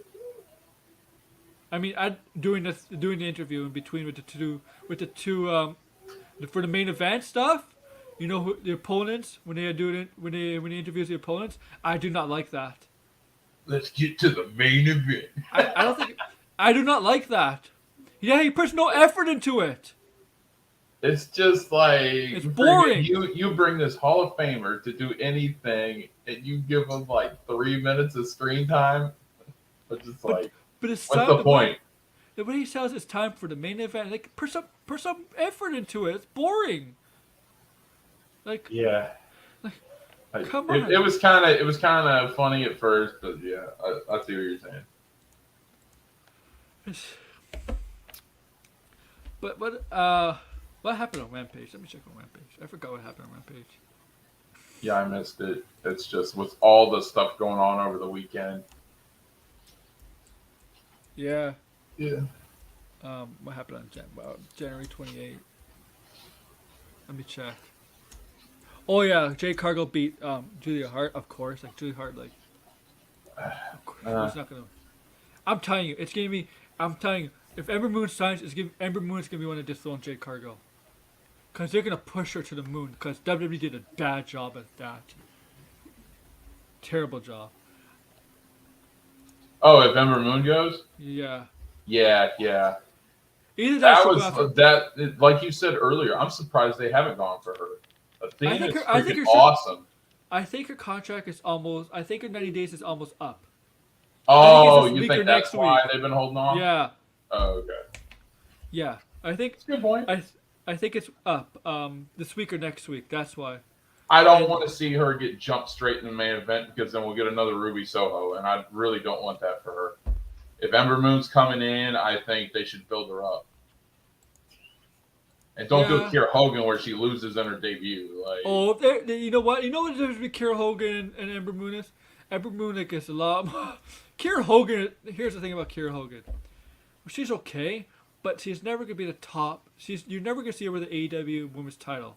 I mean, I doing the interview in between with the two for the main event stuff. You know who, the opponents when they do it when they interviews the opponents. I do not like that. Let's get to the main event. I don't think I do not like that. Yeah, he puts no effort into it. It's just like It's boring. you bring this Hall of Famer to do anything, and you give him like 3 minutes of screen time. It's just But like, but it's what's the point? the way he says it's time for the main event. Like put some effort into it. It's boring. Like Yeah, come on. it was kind of funny at first, but yeah, I see what you're saying. But what happened on Rampage? Let me check on Rampage. I forgot what happened on Rampage. Yeah, I missed it. It's just with all the stuff going on over the weekend. Yeah. Yeah. What happened on January 28th? Let me check. Oh yeah, Jade Cargill beat Julia Hart, of course. Like Julia Hart, like of course, it's not gonna. I'm telling you, it's gonna be. I'm telling you, if Ember Moon signs, Ember Moon's gonna be one to dethrone Jade Cargill. Cause they're gonna push her to the moon. Cause WWE did a bad job at that. Terrible job. Oh, if Ember Moon goes? Yeah. Yeah. Either That she'll was go after. that. Like you said earlier, I'm surprised they haven't gone for her. Athena is freaking awesome. I think her contract is almost. I think her 90 days is almost up. Oh, you think that's why they've been holding on? Yeah. Oh, okay. Yeah, I think. That's a good point. I think it's up. This week or next week. That's why. I don't want to see her get jumped straight in the main event because then we'll get another Ruby Soho, and I really don't want that for her. If Ember Moon's coming in, I think they should build her up. And don't do Kiera Hogan where she loses in her debut. Like, you know what? You know what the difference between Kiera Hogan and Ember Moon is? Ember Moon gets a lot more. Kiera Hogan, here's the thing about Kiera Hogan. She's okay, but she's never going to be the top. You're never going to see her with the AEW Women's title.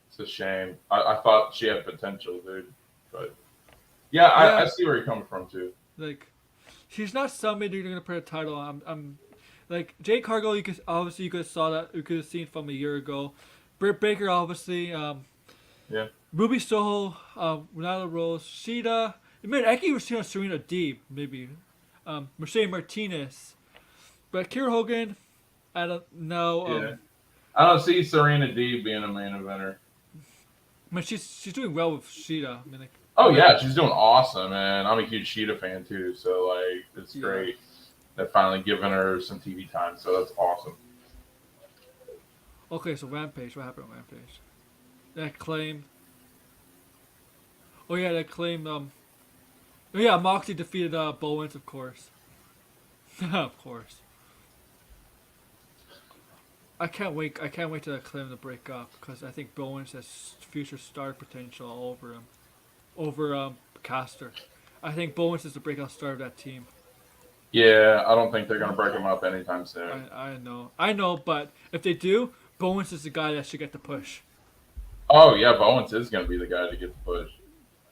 It's a shame. I thought she had potential, dude. But yeah, I see where you're coming from, too. Like, she's not somebody you're going to put a title on. I'm like Jade Cargill. You could have saw that. You could have seen from a year ago. Britt Baker, obviously. Yeah. Ruby Soho, Ronaldo Rose, Sheeta. I mean, I can even see on Serena Deeb, maybe. Mercedes Martinez. But Kiera Hogan, I don't know. Yeah. I don't see Serena Deeb being a main eventer. I mean, she's doing well with Sheeta. I mean, like, oh yeah, she's doing awesome, and I'm a huge Sheeta fan too. So like, it's great. They're finally giving her some TV time, so that's awesome. Okay, so Rampage. What happened on Rampage? That claim. Oh yeah, that claim. Moxley defeated Bowens, of course. Of course. I can't wait to claim to break up because I think Bowens has future star potential over Caster. I think Bowens is the breakout star of that team. Yeah, I don't think they're gonna break him up anytime soon. I know, but if they do, Bowens is the guy that should get the push. Oh yeah, Bowens is gonna be the guy to get the push.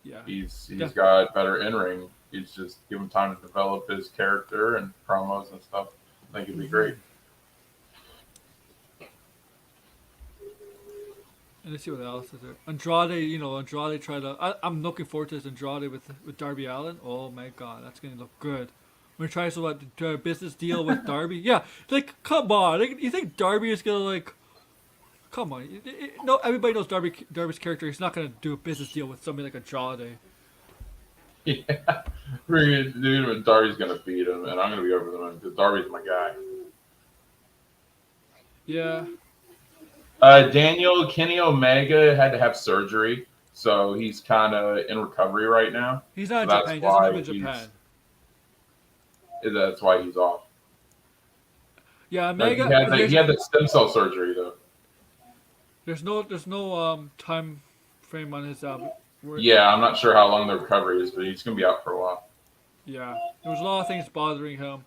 Yeah, he's got better in ring. He's just give him time to develop his character and promos and stuff. I think it'd be great. And let's see what else is there. Andrade tried to. I'm looking forward to this Andrade with Darby Allin. Oh my god, that's gonna look good. When he tries to do a business deal with Darby, yeah, like come on, you think Darby is gonna like? Come on, no, everybody knows Darby's character. He's not gonna do a business deal with somebody like Andrade. Yeah, dude, Darby's gonna beat him, and I'm gonna be over them because Darby's my guy. Yeah. Kenny Omega had to have surgery, so he's kind of in recovery right now. He's not in So Japan. He doesn't live in Japan. That's why he's off. Yeah, Like, Mega. he had that stem cell surgery though. There's no time frame on his Yeah, I'm not sure how long the recovery is, but he's gonna be out for a while. Yeah, there was a lot of things bothering him.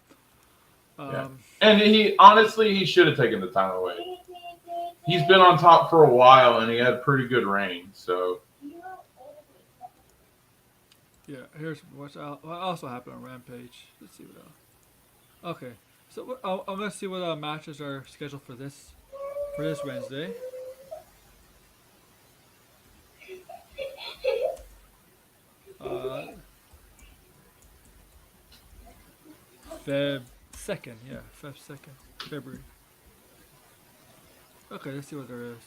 Yeah. And he should have taken the time away. He's been on top for a while, and he had pretty good reign. So yeah, here's what also happened on Rampage. Let's see what else. Okay, so I'm gonna see what matches are scheduled for this Wednesday. Feb 2nd, yeah, Feb 2nd, February. Okay, let's see what there is.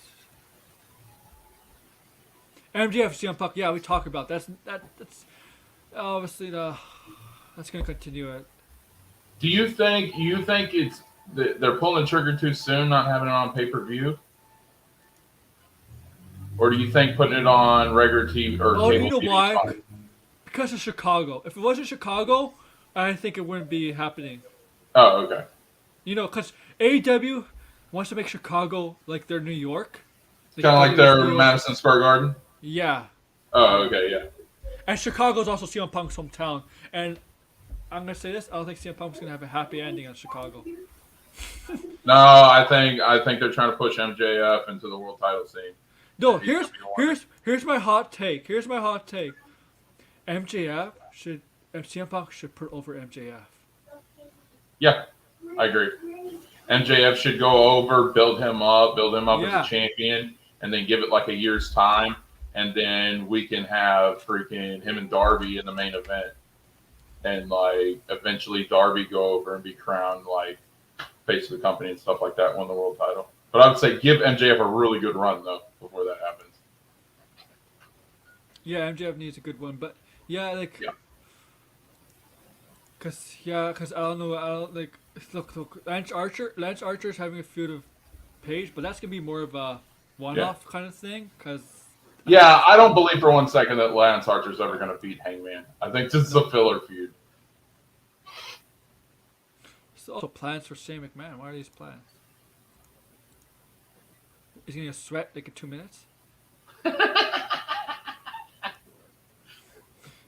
MJF CM Punk, yeah, we talked about that's obviously that's gonna continue it. do you think it's they're pulling the trigger too soon, not having it on pay-per-view? Or do you think putting it on regular TV or cable you know TV why? is fine? Because of Chicago. If it wasn't Chicago, I think it wouldn't be happening. Oh, okay. You know, because AEW wants to make Chicago like their New York. Kind of like their Madison Square Garden? Yeah. Oh, okay, yeah. And Chicago's also CM Punk's hometown. And I'm going to say this, I don't think CM Punk's going to have a happy ending in Chicago. No, I think they're trying to push MJF into the world title scene. No, here's my hot take. Here's my hot take. CM Punk should put over MJF. Yeah, I agree. MJF should go over, build him up Yeah. as a champion, and then give it like a year's time, and then we can have freaking him and Darby in the main event, and like eventually Darby go over and be crowned like face of the company and stuff like that, win the world title. But I would say give MJF a really good run though before that happens. Yeah, MJF needs a good one, but yeah, like. Yeah. Cause I don't know. Look. Lance Archer's having a feud with Page, but that's gonna be more of a one-off kind of thing. Cause I don't believe for one second that Lance Archer's ever gonna beat Hangman. I think this is a filler feud. So also plans for Shane McMahon. What are these plans? Is he gonna sweat like in 2 minutes?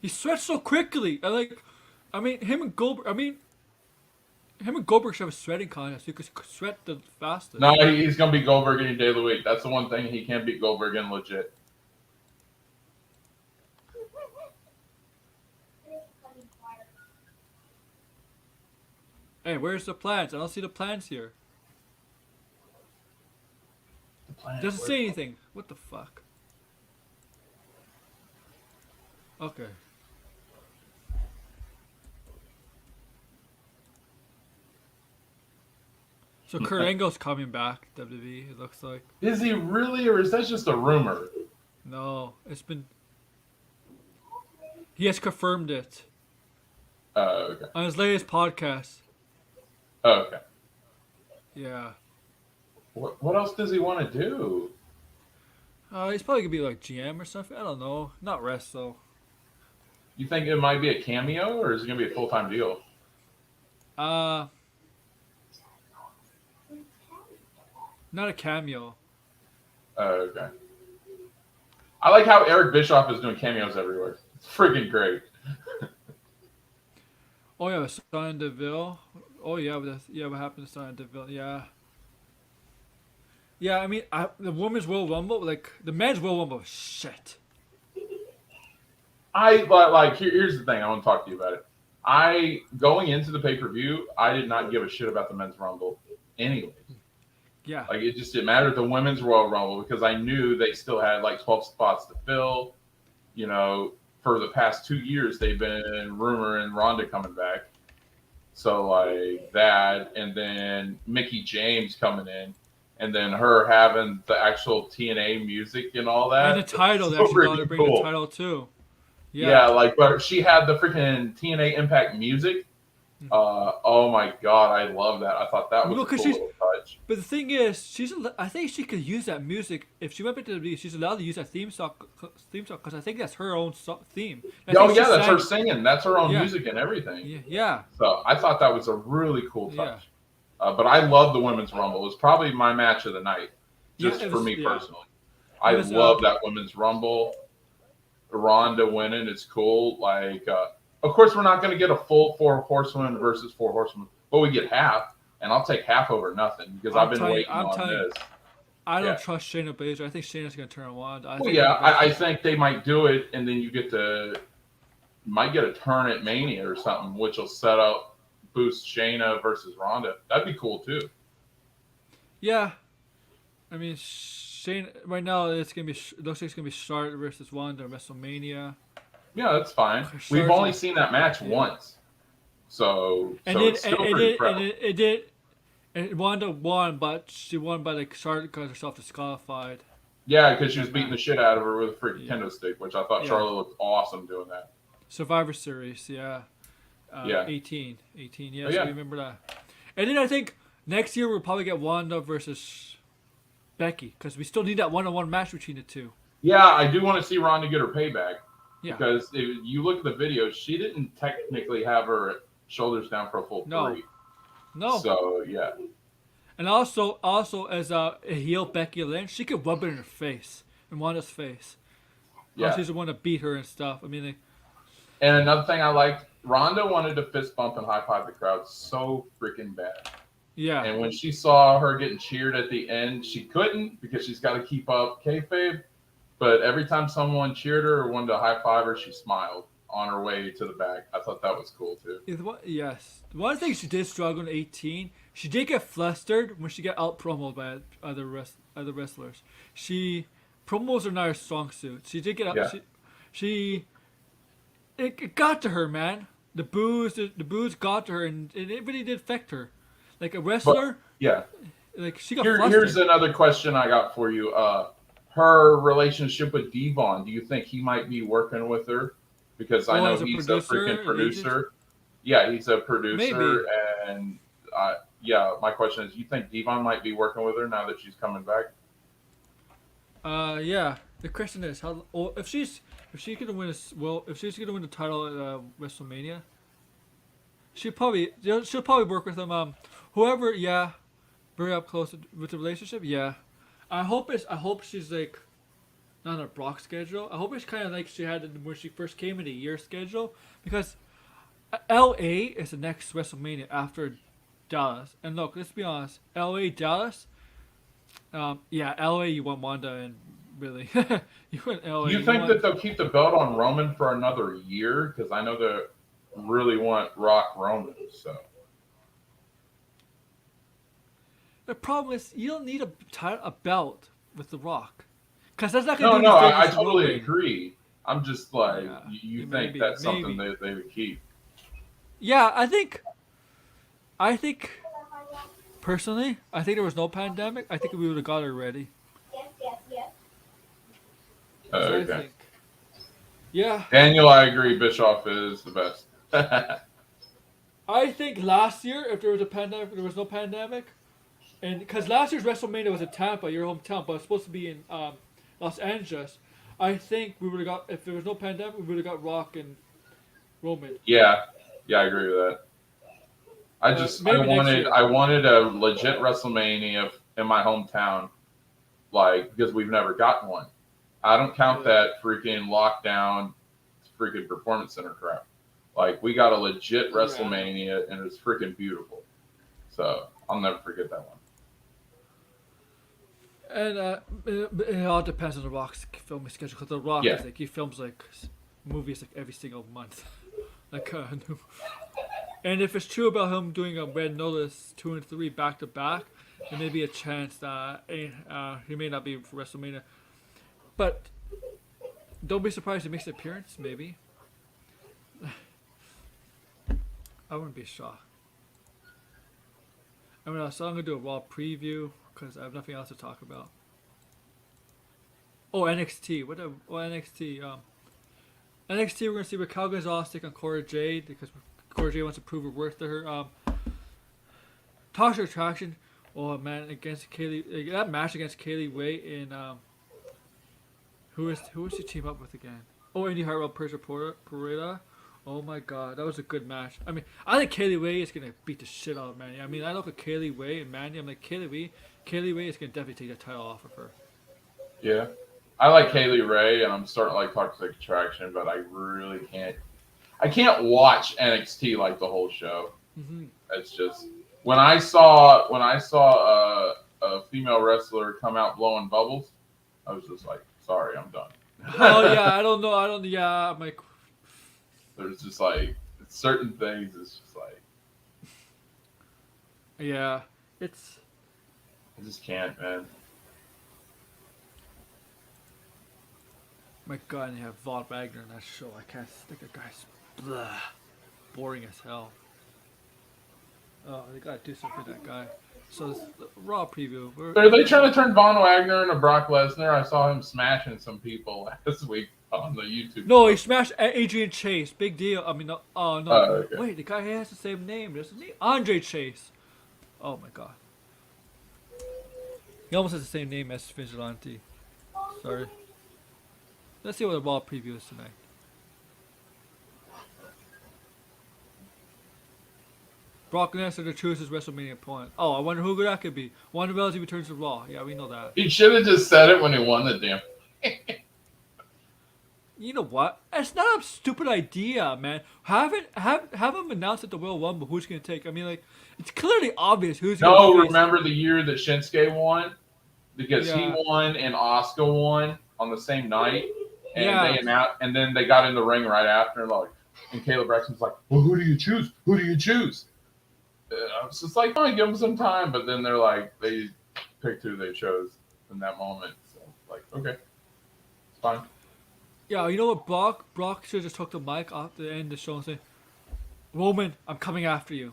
He sweats so quickly. Him and Goldberg should have a sweating contest. You could sweat the fastest. No, he's gonna beat Goldberg any day of the week. That's the one thing he can't beat Goldberg in legit. Hey, where's the plans? I don't see the plans here. Doesn't say anything. What the fuck? Okay. So Kurt Angle's coming back, WWE, it looks like. Is he really, or is that just a rumor? No, it's been... He has confirmed it. Oh, okay. On his latest podcast. Oh, okay. Yeah. What else does he want to do? He's probably going to be like GM or something. I don't know. Not wrestle. You think it might be a cameo, or is it going to be a full-time deal? Not a cameo. Oh, okay. I like how Eric Bischoff is doing cameos everywhere. It's freaking great. Oh yeah, Sonya Deville. Oh yeah, what happened to Sonya Deville? Yeah. Yeah, I mean, the women's Royal Rumble, like the men's Royal Rumble, shit. Here's the thing. I want to talk to you about it. Going into the pay-per-view, I did not give a shit about the men's Rumble anyways. Yeah. Like, it just didn't matter the women's Royal Rumble because I knew they still had like 12 spots to fill. You know, for the past 2 years, they've been rumoring Ronda coming back. So, like, that, and then Mickie James coming in, and then her having the actual TNA music and all that. And the title, so they actually got to bring the title too. Yeah, but she had the freaking TNA Impact music. Oh my god, I love that. I thought that was a cool little touch. touch. But the thing is, I think she could use that music if she went back to the WWE. She's allowed to use that theme song because I think that's her own theme. Oh yeah, that's her singing. That's her own Yeah. music and everything. Yeah. So I thought that was a really cool touch. Yeah. But I love the Women's Rumble. It was probably my match of the night, just for me personally. I love that Women's Rumble. Ronda winning, it's cool. Like, of course, we're not going to get a full 4 horsewomen versus 4 horsewomen, but we get half, and I'll take half over nothing because I've been waiting on this. I don't trust Shayna Baszler. I think Shayna's going to turn on Wanda. I think they might do it, and then you might get a turn at Mania or something, which will set up boost Shayna versus Ronda. That'd be cool too. Yeah, I mean Shayna right now it looks like it's gonna be Charlotte versus Wanda at WrestleMania. Yeah, that's fine. We've only seen that match once, so it's still pretty fresh. And Wanda won, but she won by like Charlotte got herself disqualified. Yeah, because she was beating the shit out of her with a freaking kendo stick, which I thought Charlotte looked awesome doing that. Survivor Series, yeah. 18, yeah, so remember that. And then I think next year we'll probably get Wanda versus Becky because we still need that one-on-one match between the two. Yeah, I do want to see Ronda get her payback. Yeah. Because if you look at the video, she didn't technically have her shoulders down for a full 3. No. So, yeah. And also as a heel Becky Lynch, she could rub it in her face, in Wanda's face. Yeah. She's the one to beat her and stuff. I mean, and another thing I liked, Ronda wanted to fist bump and high five the crowd so freaking bad. Yeah. And when she saw her getting cheered at the end, she couldn't because she's got to keep up kayfabe. But every time someone cheered her or wanted to high five her, she smiled on her way to the back. I thought that was cool too. Yes. One thing she did struggle in 18, she did get flustered when she got out promoted by other wrestlers. Promos are not her strong suit. She did get out. Yeah. It got to her, man. The booze got to her, and it really did affect her. Like a wrestler. Like she got flustered. Here's another question I got for you. Her relationship with Devon. Do you think he might be working with her? Because I know he's a freaking producer. Agent? Yeah, he's a producer, and my question is, you think Devon might be working with her now that she's coming back? Yeah. The question is, if she's gonna win the title at WrestleMania, she'll probably work with him. Whoever, very up close with the relationship. Yeah, I hope she's like not on a Brock schedule. I hope it's kind of like she had when she first came in a year schedule, because LA is the next WrestleMania after Dallas. And look, let's be honest, LA, Dallas. LA, you want Wanda and. Really, you want LA. You think that they'll keep the belt on Roman for another year? Because I know they really want Rock Roman. So the problem is you don't need a belt with the Rock, because that's not going to. No, I totally agree. I'm just like, you think that's something they would keep? Yeah, I think. Personally, I think there was no pandemic. I think we would have got it already. Okay. Yeah. Daniel, I agree. Bischoff is the best. I think last year, if there was no pandemic, and because last year's WrestleMania was in Tampa, your hometown, but it's supposed to be in Los Angeles. I think we would have got, if there was no pandemic, we would have got Rock and Roman. Yeah, I agree with that. I wanted a legit WrestleMania in my hometown, because we've never gotten one. I don't count that freaking lockdown, freaking performance center crap. Like, we got a legit WrestleMania, and it's freaking beautiful. So I'll never forget that one. And it all depends on the Rock's filming schedule, because the Rock is like, he films like movies like every single month. And if it's true about him doing a Red Notice 2 and 3 back to back, there may be a chance that he may not be for WrestleMania. But don't be surprised if he makes an appearance, maybe. I wouldn't be shocked. So I'm going to do a Raw preview because I have nothing else to talk about. Oh, NXT. NXT? NXT, we're going to see Raquel Gonzalez take on Cora Jade because Cora Jade wants to prove her worth to her. Toxic Attraction. Oh man, against Kaylee, that match against Kaylee Way in who was she team up with again? Oh, Indy Hartwell, Persia Pereira. Oh my god, that was a good match. I mean, I think Kaylee Way is gonna beat the shit out of Mandy. I mean, I look at Kaylee Way and Mandy. I'm like Kaylee Way is gonna definitely take the title off of her. Yeah. I like Yeah. Kaylee Ray, and I'm starting to like Toxic Attraction, but I really can't. I can't watch NXT like the whole show. Mm-hmm. It's just when I saw a female wrestler come out blowing bubbles, I was just like, sorry, I'm done. Oh yeah, I don't know. Yeah, I'm like, There's just like certain things. It's just like yeah, it's. I just can't, man. My god, and they have Von Wagner in that show. I can't think the guy's blah, boring as hell. Oh, they gotta do something for that guy. So this Raw preview. Are they trying to turn Von Wagner into Brock Lesnar? I saw him smashing some people last week on the YouTube. No, he smashed Adrian Chase. Big deal. I mean, no, oh no. Okay. Wait, the guy has the same name, doesn't he? Andre Chase. Oh my god. He almost has the same name as Vigilante. Sorry. Let's see what the Raw preview is tonight. Brock Lesnar chooses WrestleMania opponent. Oh, I wonder who that could be. Ronda Rousey returns to Raw. Yeah, we know that. He should have just said it when he won the damn. You know what? It's not a stupid idea, man. Have him announce at the Royal Rumble who's gonna take. I mean, like, it's clearly obvious who's gonna No, face. remember the year that Shinsuke won? Because he Yeah. won and Asuka won on the same night. And Yeah. they announced, and then they got in the ring right after, and Caleb Braxton's like, "Well, who do you choose? Who do you choose?" I was just like, "Fine, give them some time." But then they're like, they picked who they chose in that moment. So, like, okay, it's fine. Yeah, you know what? Brock should have just took the mic off the end of the show and say, "Roman, I'm coming after you."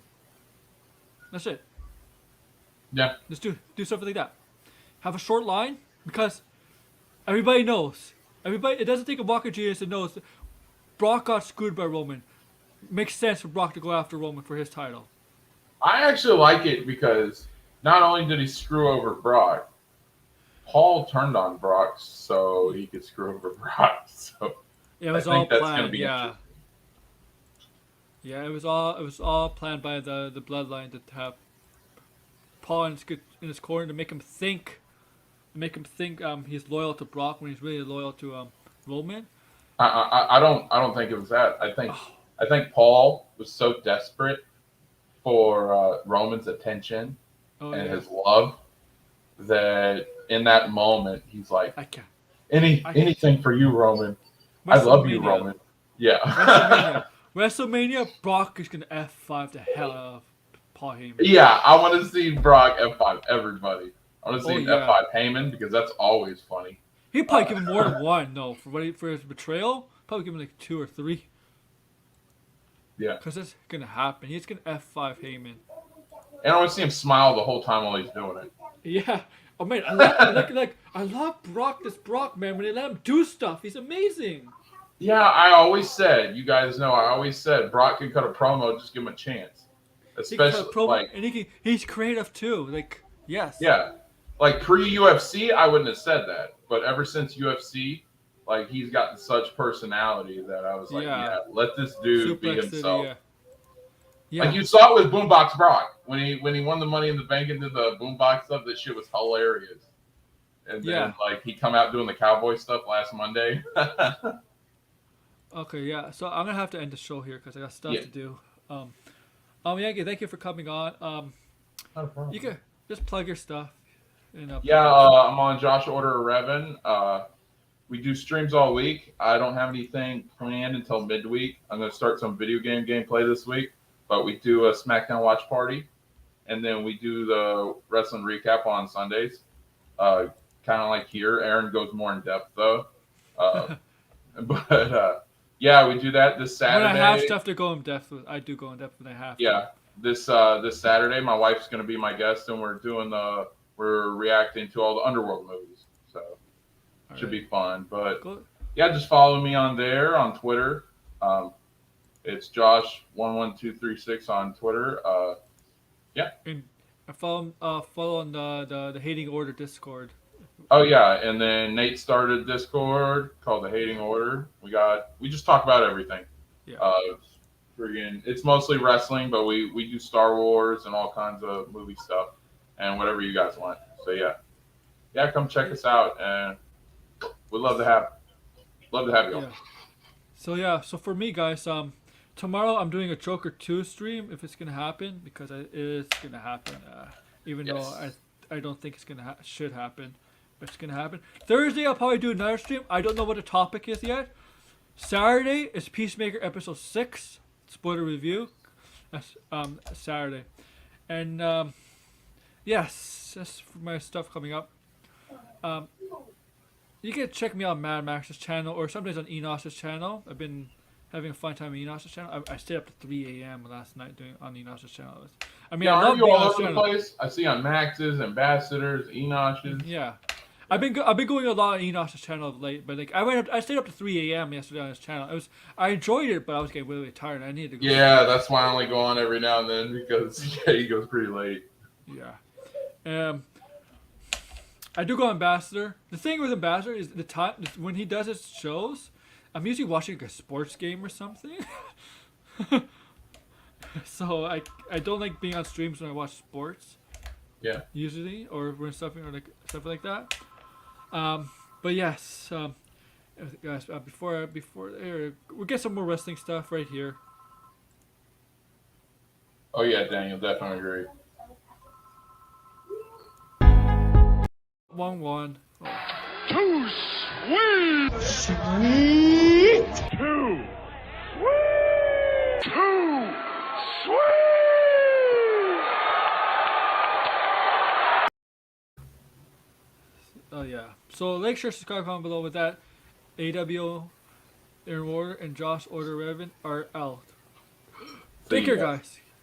That's it. Yeah, Just do something like that. Have a short line because everybody knows. It doesn't take a Walker genius to know Brock got screwed by Roman. Makes sense for Brock to go after Roman for his title. I actually like it because not only did he screw over Brock, Paul turned on Brock so he could screw over Brock. So Yeah, it was I all think that's going to planned. be Yeah, interesting. yeah, it was all planned by the bloodline to have Paul in his corner to make him think he's loyal to Brock when he's really loyal to Roman. I don't think it was that. I think Paul was so desperate for Roman's attention Oh and yeah, his love that in that moment he's like, I can't. anything for you, Roman. I love you, WrestleMania. Roman. Yeah. WrestleMania, Brock is gonna F5 the hell out of Paul Heyman. Yeah, I want to see Brock F5 everybody. I want to see Oh, yeah. F5 Heyman because that's always funny. He'd probably give him more than one, though. For his betrayal, probably give him like 2 or 3. Yeah. Because that's gonna happen. He's gonna F5 Heyman. And I want to see him smile the whole time while he's doing it. Yeah. Oh man, I love Brock. This Brock man, when they let him do stuff, he's amazing. Yeah, I always said, you guys know, I always said Brock could cut a promo, just give him a chance. He can cut Especially a promo, like, and he's creative too. Like, yes. yeah, like pre-UFC, I wouldn't have said that, but ever since UFC, like he's gotten such personality that I was like, Yeah. let this dude be Suplex City, himself. yeah. Yeah. Like you saw it with Boombox Brock when he won the Money in the Bank into the Boombox stuff. That shit was hilarious. And then Yeah. like he come out doing the cowboy stuff last Monday. Okay, yeah. So I'm gonna have to end the show here because I got stuff Yeah. to do. Yankee, thank you for coming on. Not a problem. You can just plug your stuff. And, Yeah, I'm on Josh Order 11. We do streams all week. I don't have anything planned until midweek. I'm going to start some video game gameplay this week, but we do a SmackDown watch party, and then we do the wrestling recap on Sundays. Kind of like here. Aaron goes more in depth though. But yeah, we do that this Saturday. When I have stuff to go in depth with, I do go in depth when I have. Yeah, this Saturday, my wife's going to be my guest, and we're reacting to all the Underworld movies. So should be fun. But yeah, just follow me on there on Twitter. It's Josh11236 on Twitter. Yeah. And follow on the Hating Order Discord. Oh yeah, and then Nate started Discord called the Hating Order. We just talk about everything. Yeah. It's mostly wrestling, but we do Star Wars and all kinds of movie stuff and whatever you guys want. So yeah, come check us out, and we'd love to have you. Yeah. So for me, guys, tomorrow I'm doing a Joker 2 stream if it's gonna happen, because it is gonna happen. Even though I don't think it's gonna should happen, but it's gonna happen. Thursday I'll probably do another stream. I don't know what the topic is yet. Saturday is Peacemaker episode 6 spoiler review. That's Saturday, and yes, that's for my stuff coming up. You can check me on Mad Max's channel or sometimes on Enos's channel. I've been having a fun time on Enos's channel. I stayed up to 3 a.m. last night doing on Enos's channel. I mean, I love you being all on over the place. I see on Max's, Ambassadors, Enos's. Yeah. I've been going a lot on Enos's channel of late, but like I stayed up to 3 a.m. yesterday on his channel. I enjoyed it, but I was getting really tired. I needed to go. Yeah, that's why I only go on every now and then, because he goes pretty late. Yeah. I do go Ambassador. The thing with Ambassador is the time when he does his shows, I'm usually watching like a sports game or something. So I don't like being on streams when I watch sports. Yeah. Usually, or when something like that. But yes, guys, before we'll get some more wrestling stuff right here. Oh yeah, Daniel, definitely agree. 1-1. Oh. Too sweet! Sweet! Too sweet! Too sweet! Oh yeah. So make sure to subscribe, comment below with that. AEW in order and Josh Order Revan are out. Take care, guys.